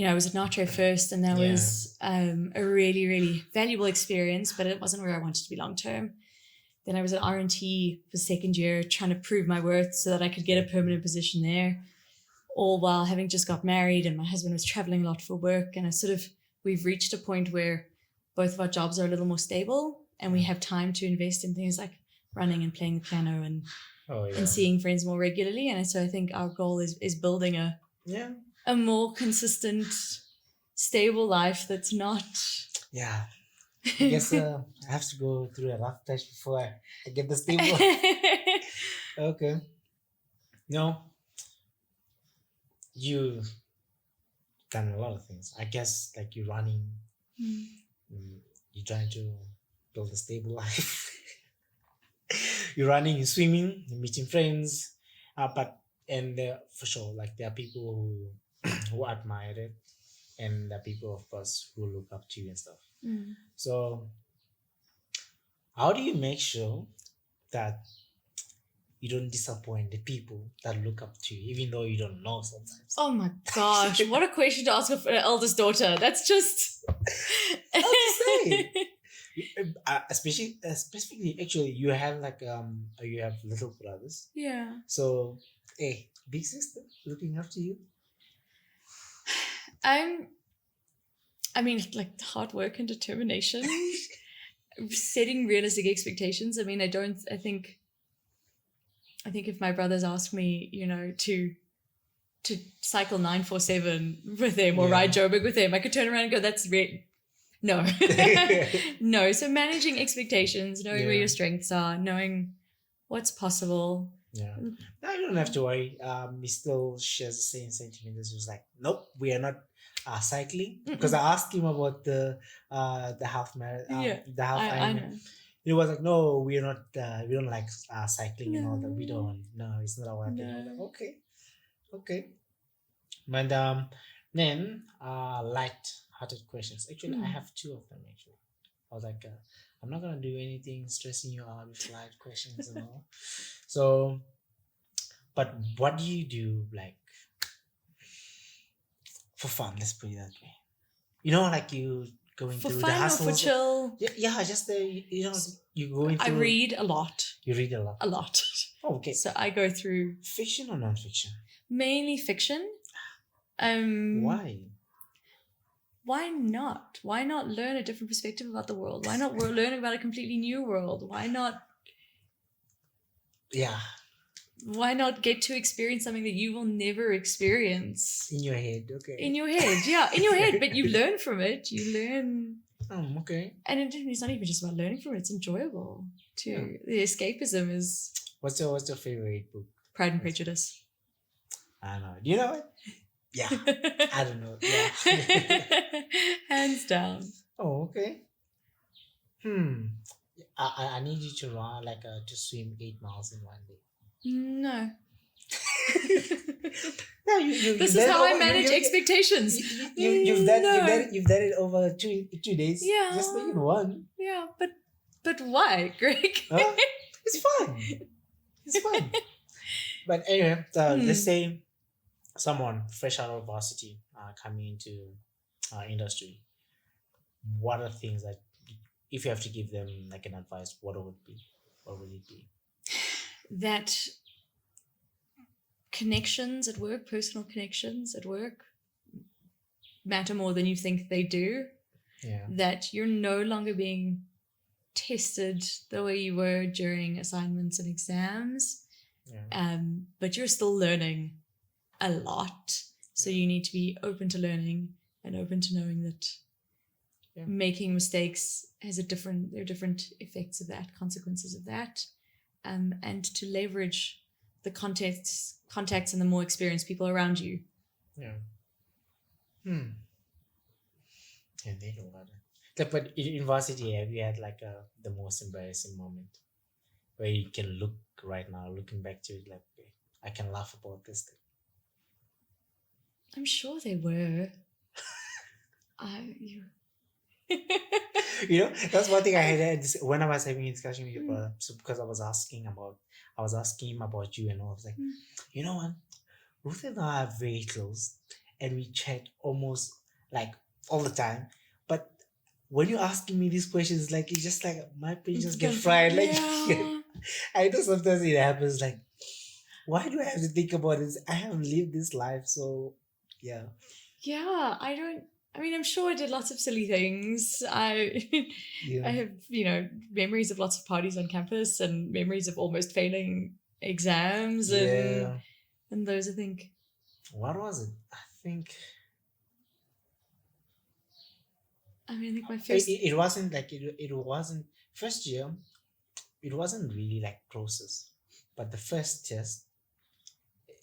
I was at Natro first, and that Yeah. was a really, really valuable experience, but it wasn't where I wanted to be long term. Then I was at R&T for second year, trying to prove my worth so that I could get a permanent position there, all while having just got married, and my husband was traveling a lot for work. And we've reached a point where both of our jobs are a little more stable, and we have time to invest in things like running and playing the piano and seeing friends more regularly. And so I think our goal is building a more consistent, stable life that's not. Yeah. I guess I have to go through a rough patch before I get the stable. Okay. No. You've done a lot of things. I guess like you're running, you're trying to build a stable life. You're running, you're swimming, you're meeting friends. For sure, like there are people who admire it, and there are people, of course, who look up to you and stuff. So, how do you make sure that you don't disappoint the people that look up to you, even though you don't know sometimes? Oh my gosh, what a question to ask of an eldest daughter. That's just. How to say? Specifically, actually, you have you have little brothers. Yeah. So, hey, big sister looking up to you. I mean, like hard work and determination, setting realistic expectations. I mean, I think if my brothers ask me, to cycle 947 with them or ride Joburg with them, I could turn around and go, that's no. No. So managing expectations, knowing where your strengths are, knowing what's possible. Yeah. No, you don't have to worry. He still shares the same sentiment as he was like, nope, we are not cycling. Because I asked him about the half marathon, the half I Ironman. know. He was like, no, we're not, we don't like cycling and all that. We don't. No, it's not our thing. I was like, okay. And then light-hearted questions. Actually, I have two of them actually. I was like, I'm not gonna do anything stressing you out with light questions and all. So, but what do you do like for fun? Let's put it that way. Like you going For through the fun or hustles? for chill? Yeah, just you going I through. read a lot. You read a lot. A lot. Oh, okay. So I go through Fiction or non-fiction? mainly fiction. Why? Why not? Why not learn a different perspective about the world? Why not learn about a completely new world? Why not Yeah, get to experience something that you will never experience in your head. Okay. in your head? Yeah, in your head, but you learn from it. You learn, Okay. and it's not even just about learning from it. It's enjoyable too. The escapism is What's your favorite book? Pride and Prejudice. I don't know. Do you know it? Yeah. I don't know. Yeah. Hands down. Oh, okay. I need you to run to swim 8 miles in one day. No. No, you This is how I manage expectations. You've done it over two days. Yeah. Just make it one. Yeah, but why, Greg? Huh? It's fun. It's fun. But anyway, let's say someone fresh out of varsity coming into industry. What are things that, if you have to give them like an advice, what would it be? That connections at work, personal connections at work, matter more than you think they do. Yeah. That you're no longer being tested the way you were during assignments and exams. Yeah. But you're still learning a lot. So you need to be open to learning and open to knowing that making mistakes has there are different effects of that, consequences of that. And to leverage the contacts and the more experienced people around you. Yeah. And think about it. But in varsity, have you had the most embarrassing moment where you can look right now, looking back to it, I can laugh about this thing? I'm sure they were. That's one thing I had when I was having a discussion with your brother. So because I was asking him about you, and I was like, you know what, Ruth and I are very close, and we chat almost all the time. But when you're asking me these questions, it's just my brain just get fried. I know sometimes it happens. Why do I have to think about this? I haven't lived this life, so yeah. Yeah, I'm sure I did lots of silly things. I have, memories of lots of parties on campus and memories of almost failing exams and those, I think. What was it? I think my first... It wasn't it wasn't first year. It wasn't really process, but the first test,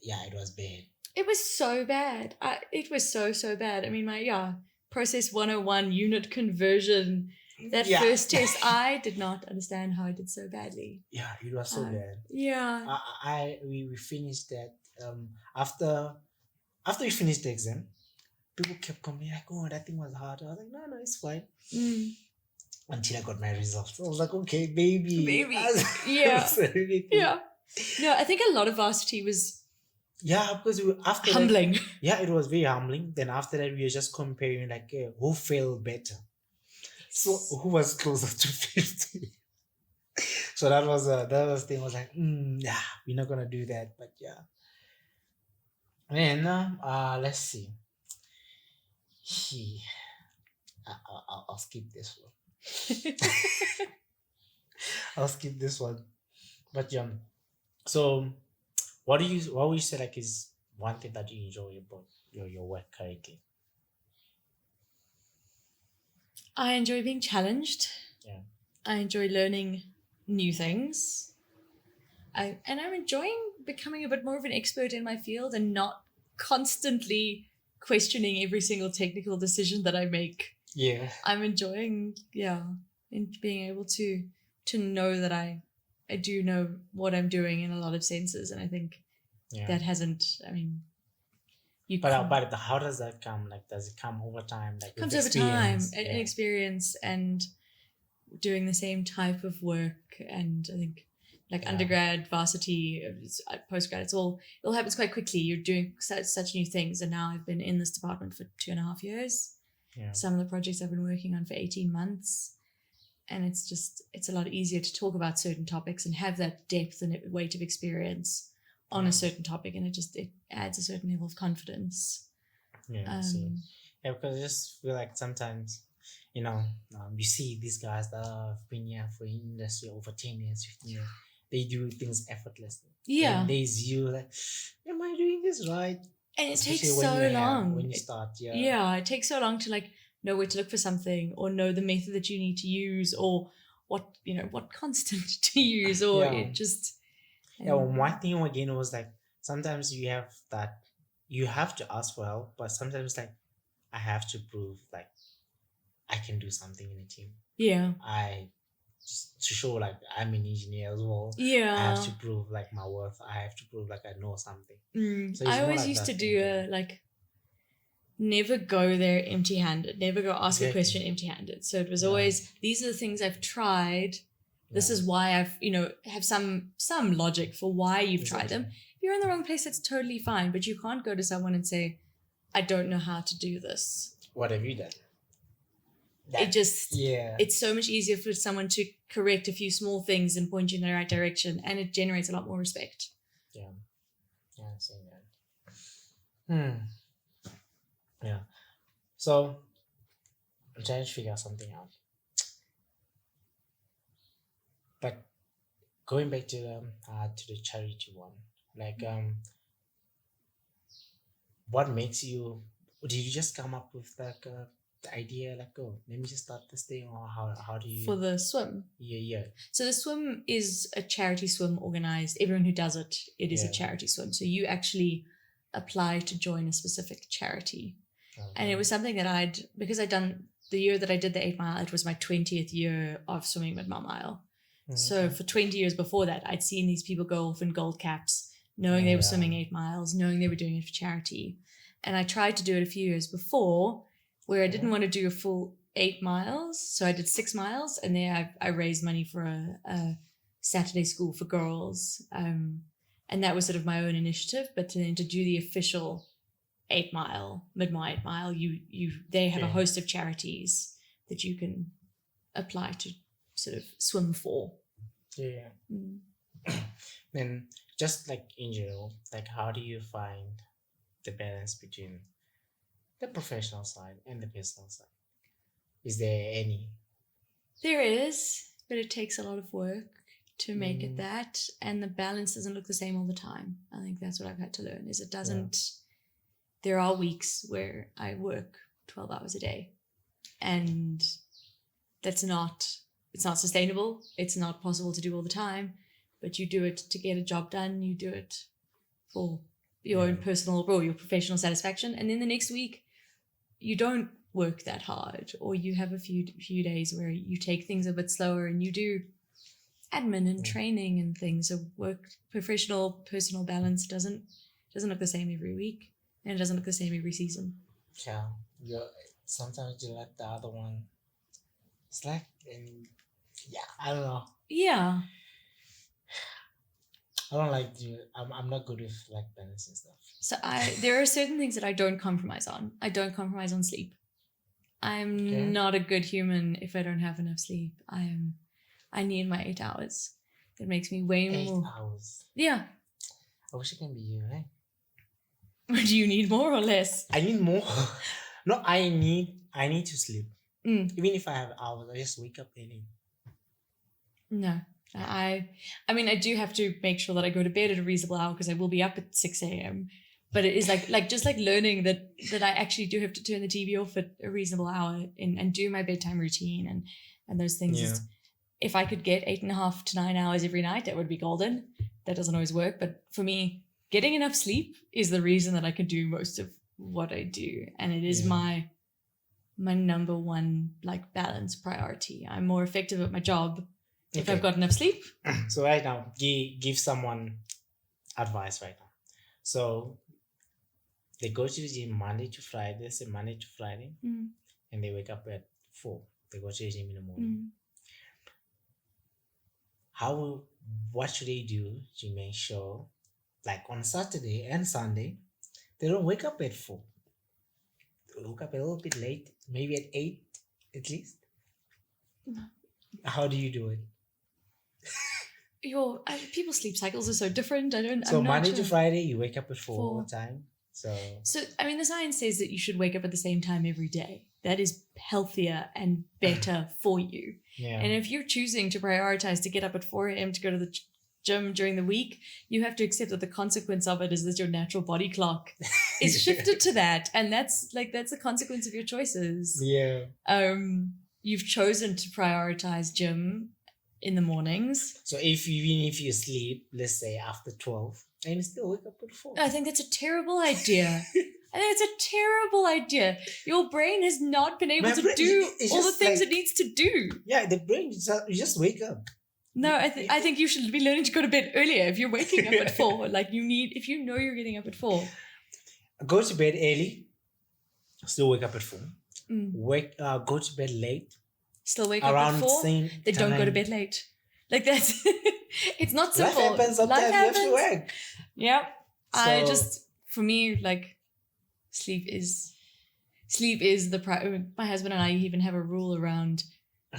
it was bad. It was so bad. It was so bad. My process 101 unit conversion, that first test, I did not understand how I did so badly. Yeah, it was so bad. Yeah. We finished that after we finished the exam, people kept coming oh, that thing was hard. I was like, no, it's fine. Until I got my results. I was like, okay, baby. Yeah. Yeah. No, I think a lot of varsity was... Yeah, because after humbling. It was very humbling. Then after that, we were just comparing who failed better. So who was closer to 50? So that was the thing. I was like, we're not gonna do that. But yeah. And let's see. I'll skip this one. I'll skip this one. But so. What would you say is one thing that you enjoy about your work currently? I enjoy being challenged. Yeah. I enjoy learning new things. I'm enjoying becoming a bit more of an expert in my field and not constantly questioning every single technical decision that I make. Yeah. I'm enjoying, in being able to know that I do know what I'm doing in a lot of senses, and I think that hasn't. But how does that come? Does it come over time? It comes over time, and experience, and doing the same type of work. And I think, undergrad, varsity, postgrad, it all happens quite quickly. You're doing such new things, and now I've been in this department for 2.5 years. Yeah. some of the projects I've been working on for 18 months. And it's a lot easier to talk about certain topics and have that depth and weight of experience on a certain topic. And it adds a certain level of confidence. Yeah, yeah, because I just feel like sometimes, you see these guys that have been here for industry over 10 years, 15 years, they do things effortlessly. Yeah. And there's you like, am I doing this right? And it Especially takes when so you long. when you start, Yeah, it takes so long to like know where to look for something or know the method that you need to use or what constant to use or it just. Well, my thing again was like sometimes you have to ask for help, but sometimes like I have to prove like I can do something in a team. Yeah. To show like I'm an engineer as well. Yeah. I have to prove like my worth. I have to prove like I know something. So I always used to do never go there empty-handed. Never go ask a question empty-handed. So it was always, these are the things I've tried. This is why I've, have some logic for why you've tried them. If you're in the wrong place, that's totally fine. But you can't go to someone and say, I don't know how to do this. What have you done? It's so much easier for someone to correct a few small things and point you in the right direction. And it generates a lot more respect. Yeah. Yeah, I see that. Yeah. So I'm trying to figure something out. But going back to the charity one, like what makes you? Did you just come up with like the idea, like, oh, let me just start this thing, or how do you? For the swim. Yeah. So the swim is a charity swim organized. Everyone who does it is a charity swim. So you actually apply to join a specific charity. Okay. And it was something that because I'd done the year that I did the 8 mile, it was my 20th year of swimming mid-mile mile. Mm-hmm. So for 20 years before that, I'd seen these people go off in gold caps, knowing they were swimming 8 miles, knowing they were doing it for charity. And I tried to do it a few years before where I didn't want to do a full 8 miles. So I did 6 miles and there I raised money for a Saturday school for girls. And that was sort of my own initiative. But then to do the official 8 mile, mid-mile 8 mile, they have a host of charities that you can apply to sort of swim for. Yeah. Then just like in general, like how do you find the balance between the professional side and the personal side? Is there any? There is, but it takes a lot of work to make it that, and the balance doesn't look the same all the time. I think that's what I've had to learn is it doesn't. There are weeks where I work 12 hours a day and it's not sustainable. It's not possible to do all the time, but you do it to get a job done. You do it for your own personal or your professional satisfaction. And then the next week you don't work that hard, or you have a few days where you take things a bit slower and you do admin and training and things. So professional personal balance doesn't look the same every week. And it doesn't look the same every season. Yeah. Sometimes you let the other one slack and I don't know. Yeah. I don't like I'm not good with like balance and stuff. So there are certain things that I don't compromise on. I don't compromise on sleep. I'm not a good human if I don't have enough sleep. I need my 8 hours. It makes me way more. 8 hours. Yeah. I wish it can be you, eh? Do you need more or less? I need more. No, I need to sleep. Even if I have hours, I just wake up early. No. I mean, I do have to make sure that I go to bed at a reasonable hour because I will be up at 6 a.m. But it is like just like learning that I actually do have to turn the TV off at a reasonable hour and do my bedtime routine and those things. Yeah. If I could get 8.5 to 9 hours every night, that would be golden. That doesn't always work. But for me, getting enough sleep is the reason that I can do most of what I do. And it is my number one like balance priority. I'm more effective at my job if I've got enough sleep. So right now, give someone advice right now. So they go to the gym Monday to Friday, and they wake up at 4. They go to the gym in the morning. What should they do to make sure, like on Saturday and Sunday, they don't wake up at 4? woke up a little bit late, maybe at 8 at least. How do you do it? People's sleep cycles are so different. So I'm not Monday sure. to Friday, you wake up at 4 4. time. So I mean, the science says that you should wake up at the same time every day. That is healthier and better for you. yeah, And if you're choosing to prioritize to get up at 4 a.m. to go to the gym during the week, you have to accept that the consequence of it is that your natural body clock is shifted to that. And that's the consequence of your choices. yeah. You've chosen to prioritize gym in the mornings. So even if you sleep, let's say after 12, and you still wake up at 4. I think that's a terrible idea. I think it's a terrible idea. Your brain has not been able My to brain- do it's all the just things like- it needs to do. Yeah, the brain, you just wake up. No, I think you should be learning to go to bed earlier. If you're waking up at 4, if you know you're getting up at 4. Go to bed early, still wake up at 4. Mm. Go to bed late, Still wake up around at 4. same Then don't go to time. bed late. Like that's it's not Life simple. happens sometimes. You have to work. Yep. So- For me, like, sleep is the my husband and I even have a rule around,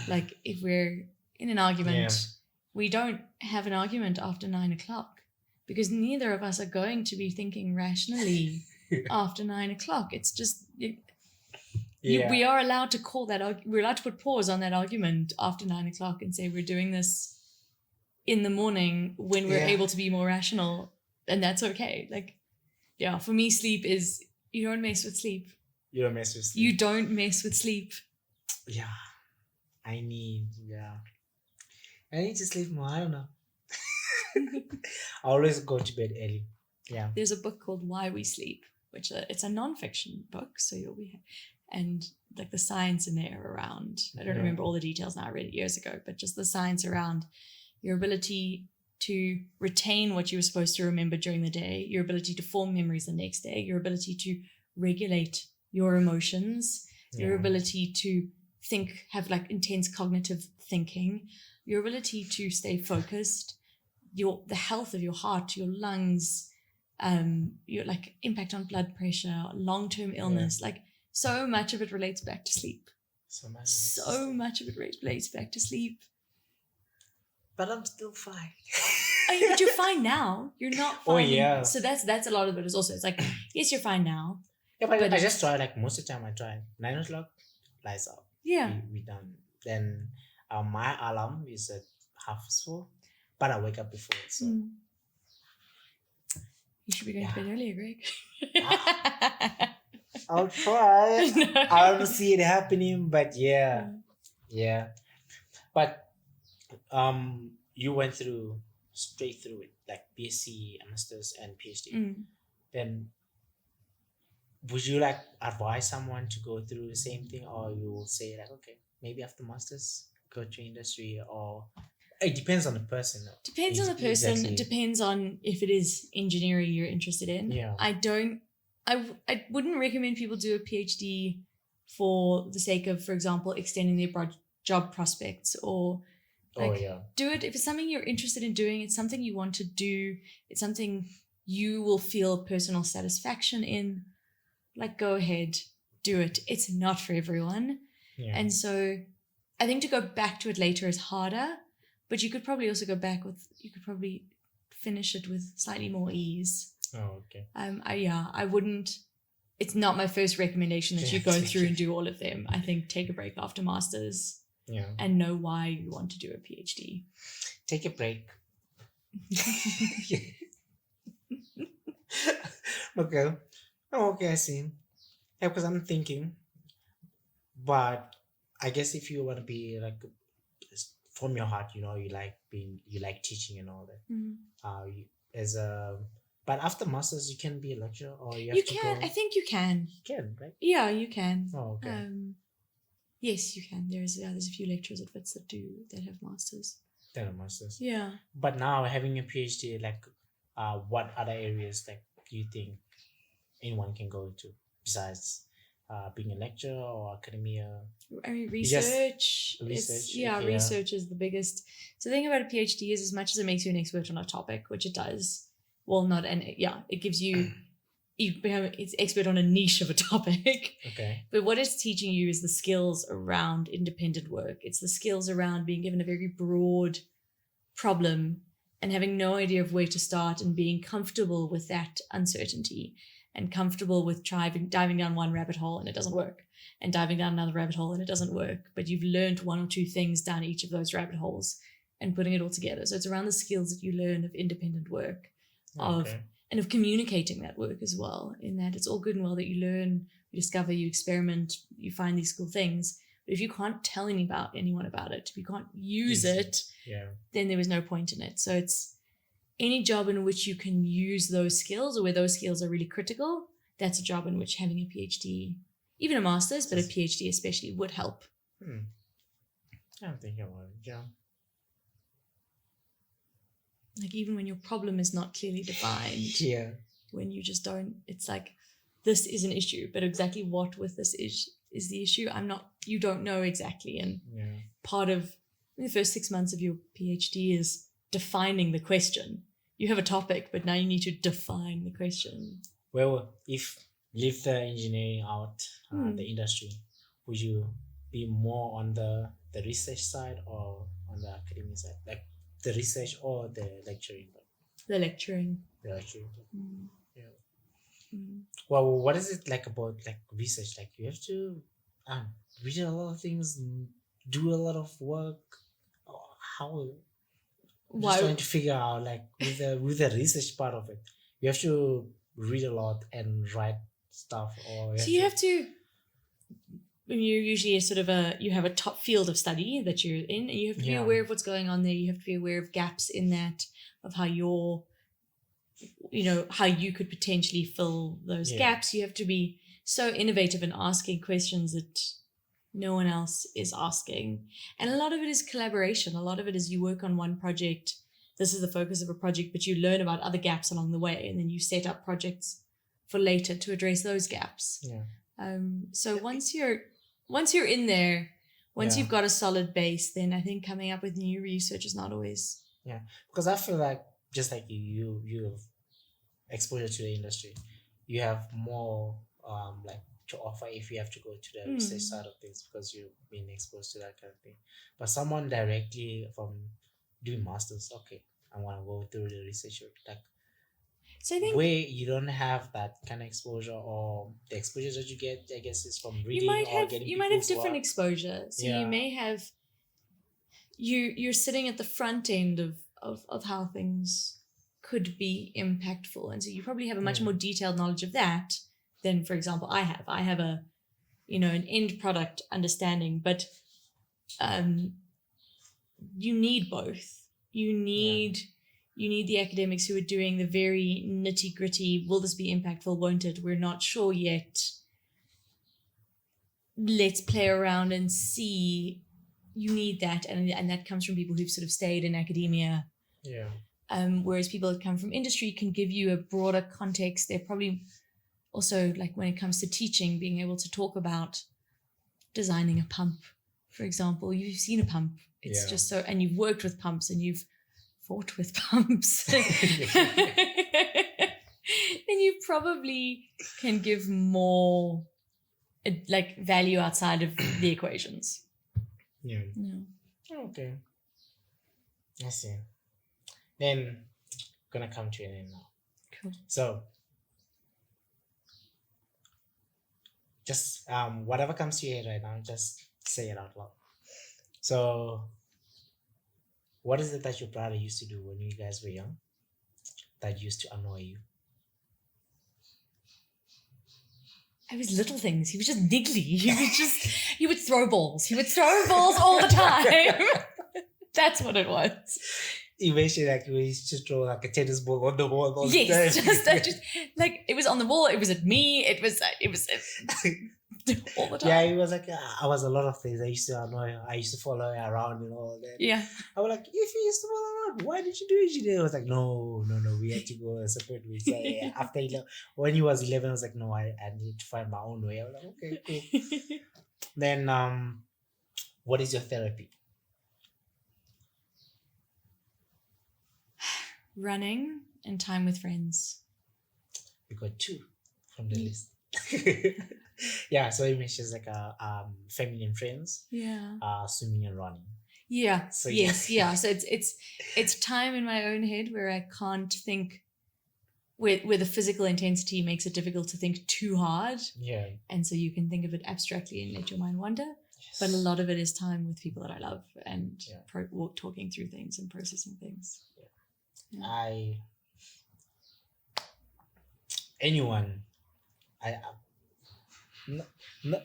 like, if we're in an argument, we don't have an argument after 9 o'clock because neither of us are going to be thinking rationally after 9 o'clock. It's just, we are allowed to call that, we're allowed to put pause on that argument after 9 o'clock and say we're doing this in the morning when we're able to be more rational, and that's okay. Like, yeah, for me, sleep is, you don't mess with sleep. You don't mess with sleep. You don't mess with sleep. Yeah. I need to sleep more. I don't know. I always go to bed early. Yeah. There's a book called Why We Sleep, which it's a non-fiction book, so and like the science in there around, I don't remember all the details now, I read it years ago, but just the science around your ability to retain what you were supposed to remember during the day, your ability to form memories the next day, your ability to regulate your emotions, your ability to think, have like intense cognitive thinking, your ability to stay focused, the health of your heart, your lungs, your like impact on blood pressure, long-term illness, like so much of it relates back to sleep. So much of it relates back to sleep. But I'm still fine. But you're fine now. You're not fine. Oh yeah. So that's a lot of it. Is also, it's like, yes, you're fine now. Yeah, but But I just try, like, most of the time I try 9 o'clock, lights out. Yeah. We done. Then my alarm is at 4:30, but I wake up before. So You should be going to bed earlier, Greg. I'll try. No. I don't see it happening, but yeah. But you went straight through it, like BSc, masters, and PhD. Then would you like advise someone to go through the same thing, or you will say like, okay, maybe after masters go to industry, or it depends on the person. Depends on the person. Exactly. Depends on if it is engineering you're interested in. Yeah. I wouldn't recommend people do a PhD for the sake of, for example, extending their job prospects, or do it if it's something you're interested in doing. It's something you want to do. It's something you will feel personal satisfaction in. Like, go ahead, do it. It's not for everyone. Yeah. And so I think to go back to it later is harder, but you could probably also you could probably finish it with slightly more ease. Oh, okay. I wouldn't, it's not my first recommendation that you go through and do all of them. I think take a break after masters and know why you want to do a PhD. Take a break. Okay. Oh, okay, I see. Yeah, because I'm thinking, but I guess if you want to be like from your heart, you like teaching and all that. But after masters, you can be a lecturer, or you have to go. I think you can. You can, right? Yeah, you can. Oh, okay. Yes, you can. There's a few lecturers at Wits that have masters. They have masters. Yeah. But now having a PhD, like, what other areas like do you think anyone can go into besides being a lecturer or academia? I mean, research. Research. Research is the biggest. So the thing about a PhD is, as much as it makes you an expert on a topic, which it does, it gives you you become it's expert on a niche of a topic. Okay. But what it's teaching you is the skills around independent work. It's the skills around being given a very broad problem and having no idea of where to start and being comfortable with that uncertainty and comfortable with diving down one rabbit hole and it doesn't work, and diving down another rabbit hole and it doesn't work. But you've learned one or two things down each of those rabbit holes and putting it all together. So it's around the skills that you learn of independent work, and of communicating that work as well, in that it's all good and well that you learn, you discover, you experiment, you find these cool things. But if you can't tell anyone about it, if you can't use it, then there was no point in it. So it's any job in which you can use those skills or where those skills are really critical, that's a job in which having a PhD, even a master's, but a PhD especially, would help. I'm thinking about it, yeah. Like even when your problem is not clearly defined, when you just don't, it's like, this is an issue, but exactly what with this is the issue. You don't know exactly. And part of the first 6 months of your PhD is defining the question. You have a topic, but now you need to define the question. Well, if leave the engineering out, the industry, would you be more on the research side or on the academic side? Like the research or the lecturing? The lecturing. The lecturing. Well, what is it like about like research? Like you have to read a lot of things, do a lot of work. How? I'm just trying to figure out, like with the research part of it, you have to read a lot and write stuff, or you have to. When you're usually you have a top field of study that you're in, and you have to be aware of what's going on there. You have to be aware of gaps in that, of how how you could potentially fill those gaps. You have to be so innovative in asking questions that no one else is asking. And a lot of it is collaboration. A lot of it is you work on one project. This is the focus of a project, but you learn about other gaps along the way, and then you set up projects for later to address those gaps. So once you're in there, once you've got a solid base, then I think coming up with new research is not always. Because I feel like just like you have exposure to the industry, you have more like to offer if you have to go to the research side of things, because you've been exposed to that kind of thing. But someone directly from doing masters, okay, I want to go through the research work, like so I think where you don't have that kind of exposure, or the exposure that you get, I guess, is from reading you might have different exposure. So you may have you're sitting at the front end of how things could be impactful, and so you probably have a much more detailed knowledge of that than, for example, I have a an end product understanding, but you need both. You need the academics who are doing the very nitty gritty. Will this be impactful? Won't it? We're not sure yet. Let's play around and see. You need that, and that comes from people who've sort of stayed in academia. Whereas people that come from industry can give you a broader context. They're probably also, like when it comes to teaching, being able to talk about designing a pump, for example. You've seen a pump. It's just so, and you've worked with pumps and you've fought with pumps. Then you probably can give more like value outside of the equations. Okay. I see. Then gonna come to an end now. Cool. So just whatever comes to your head right now, just say it out loud. So what is it that your brother used to do when you guys were young that used to annoy you? It was little things. He was just niggly. He would throw balls. He would throw balls all the time. That's what it was. Eventually, like we used to throw like a tennis ball on the wall all the time. just like it was on the wall. It was at me. It was all the time. Yeah, it was like I was a lot of things. I used to annoy her. I used to follow her around and all that. Yeah. I was like, if you used to follow around, why did you do it? She did. I was like, no, we had to go a separate way. So after 11, when he was 11, I was like, no, I need to find my own way. I was like, okay, cool. Then, what is your therapy? Running and time with friends. We got two. from the list. Yeah, so it mentions like family and friends, Yeah. swimming and running. Yeah. So Yes. Yeah. So it's time in my own head where I can't think, where the physical intensity makes it difficult to think too hard, Yeah. and so you can think of it abstractly and let your mind wander. Yes. But a lot of it is time with people that I love and Yeah. talking through things and processing things. Anyone,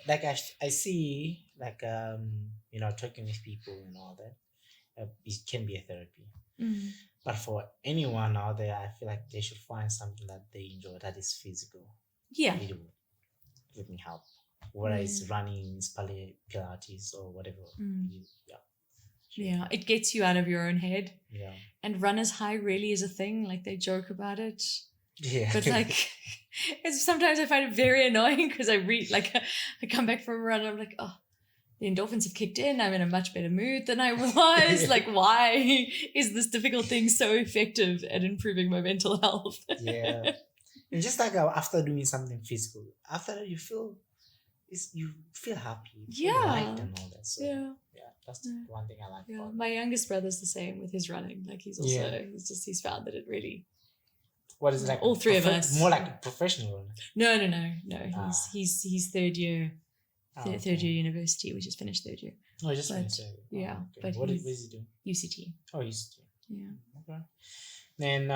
like I see like talking with people and all that, it can be a therapy. But for anyone out there, I feel like they should find something that they enjoy that is physical. Yeah. It will help. Whether it's running, it's Pilates or whatever. Yeah, it gets you out of your own head. Yeah. And runner's high really is a thing. Like, they joke about it. Yeah. But like, sometimes I find it very annoying because I come back from a run and I'm like, oh, the endorphins have kicked in. I'm in a much better mood than I was. Like, why is this difficult thing so effective at improving my mental health? Yeah. And just like after doing something physical, after that you feel happy, you feel light and all that. So yeah, that's one thing I like. Yeah, about my youngest brother's the same with his running. Like, he's also he's found that it really. What is it like? All three of us. More like a professional runner. No. He's third year. Third year university. We just finished third year. Oh, just finished third year. Yeah. Okay. But what is he doing? UCT. Oh, UCT. Yeah. Okay. Then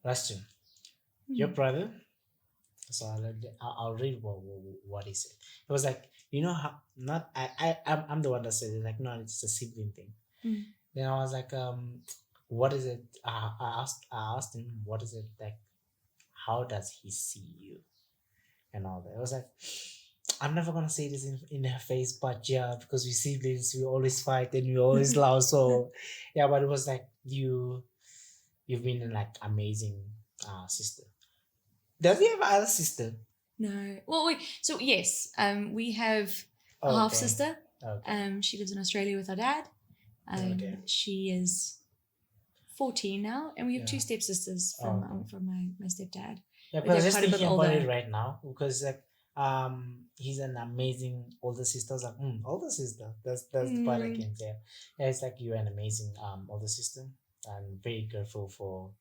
last two. Your brother. So I'll read what he said. It was like, how not I'm the one that said it, like, no, it's a sibling thing. Then I was like, what is it? I asked him, what is it like? How does he see you? And all that. I was like, I'm never gonna say this in her face, but yeah, because we siblings, we always fight and we always love. So yeah, but it was like you've been an like amazing sister. Does he have another sister? No. Well, so yes, we have a half sister. Okay. She lives in Australia with our dad. She is 14 now, and we have two stepsisters from my stepdad. Yeah, but I'm just thinking about it right now because like he's an amazing older sister. I was like, older sister. That's the part I can say. Yeah, it's like you're an amazing older sister. I'm very grateful for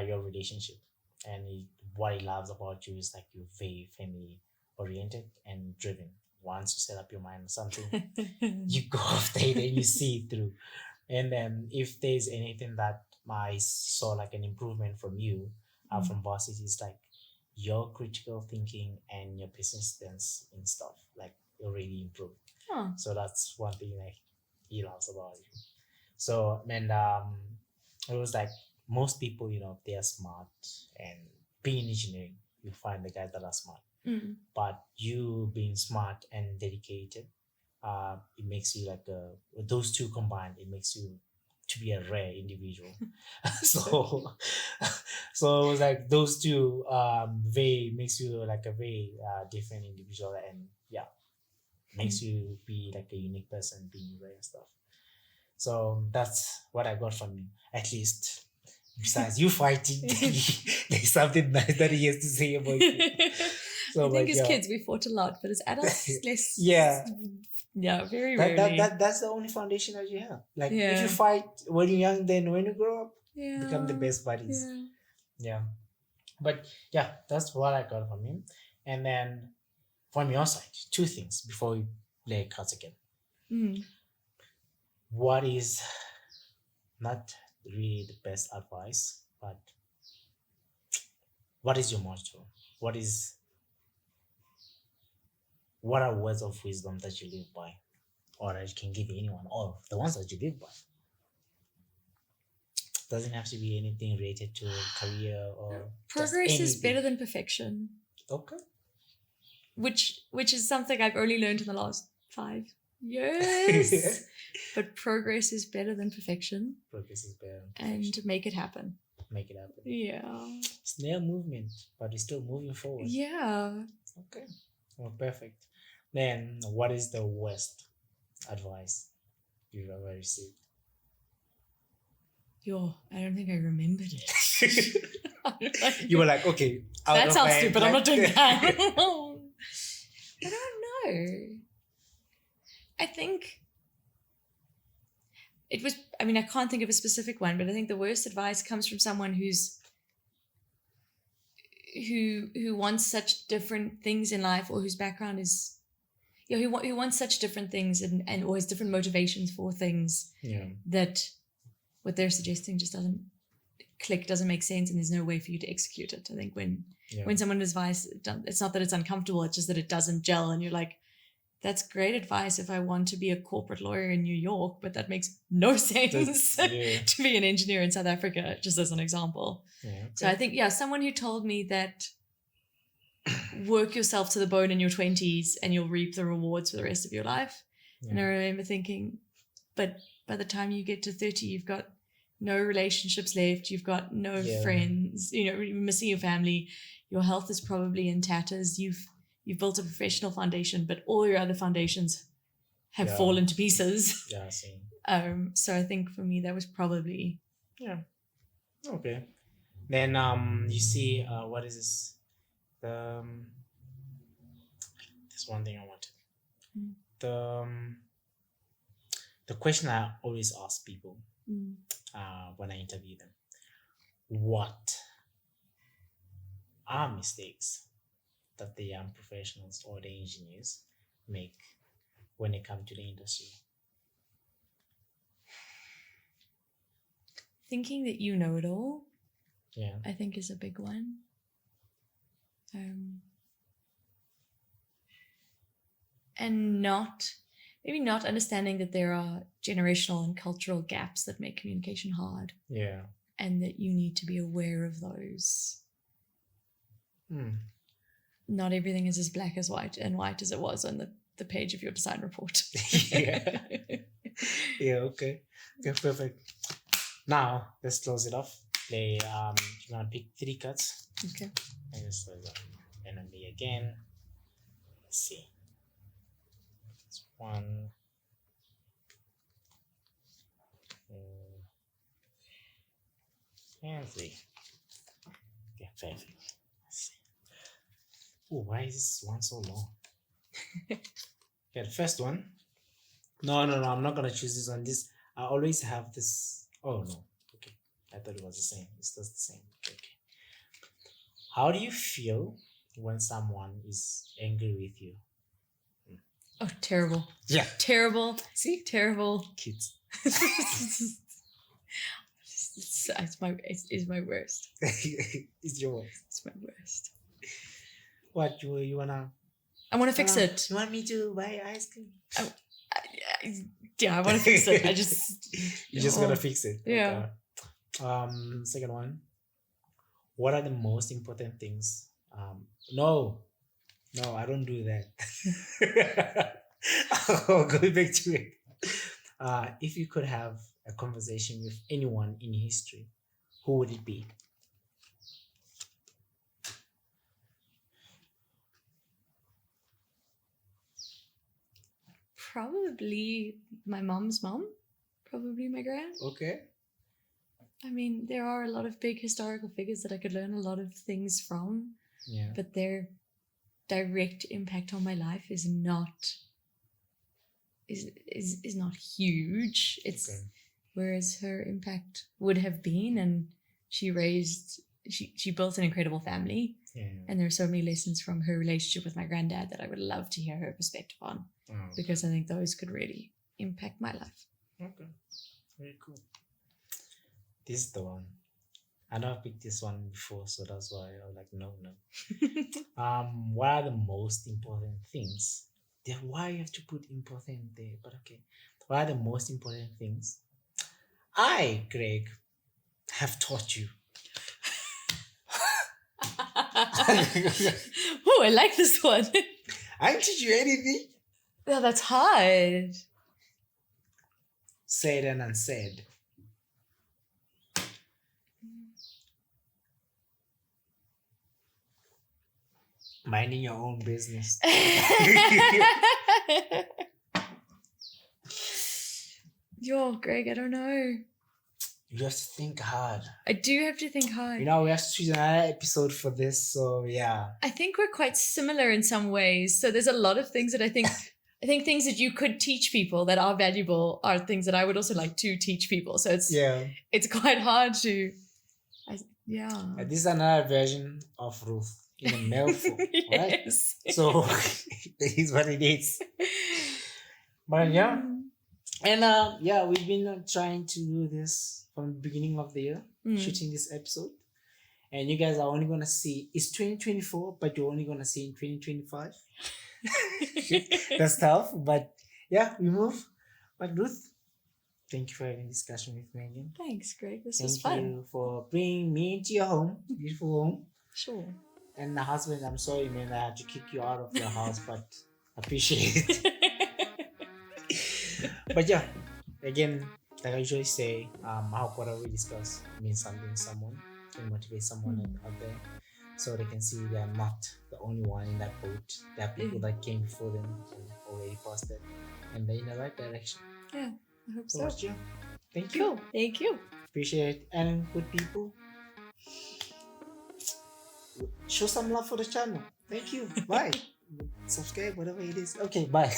your relationship, and what he loves about you is like you're very family oriented and driven. Once you set up your mind on something, you go after it and you see it through. And then if there's anything that I saw like an improvement from you, from Varsity, is like your critical thinking and your persistence in stuff, like already improved. So that's one thing like he loves about you. So and it was like most people, they are smart, and being in engineering, you find the guys that are smart. But you being smart and dedicated, it makes you like those two combined, it makes you to be a rare individual. so it was like those two makes you like a very different individual, and makes you be like a unique person, being rare and stuff. So that's what I got from you, at least. Besides you fighting, there's something nice that he has to say about you. So I think as kids we fought a lot, but as adults, less. Yeah, very rarely. That's the only foundation that you have. Like if you fight when you're young, then when you grow up, become the best buddies. Yeah. But yeah, that's what I got from him. And then from your side, two things before we play cards again. What is not really the best advice, but what is your motto? What are words of wisdom that you live by, or that you can give anyone, or the ones that you live by? Doesn't have to be anything related to career or progress is better than perfection. Okay. Which is something I've only learned in the last 5 years. But progress is better than perfection. Progress is better than perfection. And make it happen. Make it happen. Yeah. Snail movement, but we're still moving forward. Yeah. Okay. Well, perfect. Then, what is the worst advice you've ever received? I don't think I remembered it. You were like, okay, out that of sounds my stupid. I'm not doing plan. that. I don't know. I think it was, I mean, I can't think of a specific one, but I think the worst advice comes from someone who wants such different things in life, or whose background is, who wants such different things and or has different motivations for things, that what they're suggesting just doesn't click, doesn't make sense, and there's no way for you to execute it. I think when someone advises, it's not that it's uncomfortable, it's just that it doesn't gel, and you're like, that's great advice if I want to be a corporate lawyer in New York, but that makes no sense to be an engineer in South Africa, just as an example. So I think, someone who told me that work yourself to the bone in your 20s and you'll reap the rewards for the rest of your life. And I remember thinking, but by the time you get to 30, you've got no relationships left, you've got no friends, you're missing your family, your health is probably in tatters, you've built a professional foundation, but all your other foundations have fallen to pieces. Same. So I think for me that was probably Okay. Then you see what is this? There's one thing I wanted. The question I always ask people when I interview them: what are mistakes that the young professionals or the engineers make when they come to the industry? Thinking that you know it all, Yeah. I think is a big one. And maybe not understanding that there are generational and cultural gaps that make communication hard. Yeah. And that you need to be aware of those. Not everything is as black as white and white as it was on the page of your design report. Okay. Perfect. Now let's close it off. You're gonna pick 3 cards. Okay. And just close up. And on me again. Let's see. It's 1, 2, and 3. Okay, perfect. Let's see. Oh, why is this one so long? Okay, the first one. No, I'm not gonna choose this one. I always have this. Oh no. Okay. I thought it was the same. It's just the same. Okay. How do you feel when someone is angry with you? Oh, terrible. Yeah. Terrible. See? Terrible. Kids. It's my worst. It's your worst. It's my worst. What you wanna? I want to fix it. You want me to buy ice cream? I want to fix it. I just. You just gotta fix it. Yeah. Okay. Second one. What are the most important things? No, I don't do that. Going back to it. If you could have a conversation with anyone in history, who would it be? Probably my mom's mom. Probably my grand. Okay. I mean, there are a lot of big historical figures that I could learn a lot of things from. Yeah. But their direct impact on my life is not huge. It's Okay. whereas her impact would have been, and she built an incredible family. Yeah. And there are so many lessons from her relationship with my granddad that I would love to hear her perspective on, because I think those could really impact my life. Okay. Very cool. This is the one. I know I picked this one before, so that's why I was like, no. What are the most important things? Why you have to put important there? But okay. What are the most important things I, Greg, have taught you? Oh, I like this one. I didn't teach you anything. Oh, that's hard. Said and unsaid. Minding your own business. Yo, Greg, I don't know. You have to think hard. I do have to think hard. We have to choose another episode for this. So yeah. I think we're quite similar in some ways. So there's a lot of things that I think things that you could teach people that are valuable are things that I would also like to teach people. So it's quite hard to. This is another version of Ruth in a male form, right? Yes. So that is what it is. But yeah. And we've been trying to do this from the beginning of the year, shooting this episode. And you guys are only going to see, it's 2024, but you're only going to see in 2025. That's tough, but yeah, we move. But Ruth, thank you for having a discussion with me again. Thanks, Greg. This was fun. Thank you for bringing me into your home, beautiful home. Sure. And the husband, I'm sorry, man, I had to kick you out of your house, but I appreciate it. But yeah, again, like I usually say, I hope whatever we discuss means something to someone, can motivate someone out there, so they can see they are not the only one in that boat. There are people that came before them and already passed it, and they're in the right direction. Yeah, I hope so. Yeah. Thank you. Cool. Thank you. Appreciate it. And good people, show some love for the channel. Thank you. Bye. Subscribe, whatever it is. Okay, bye.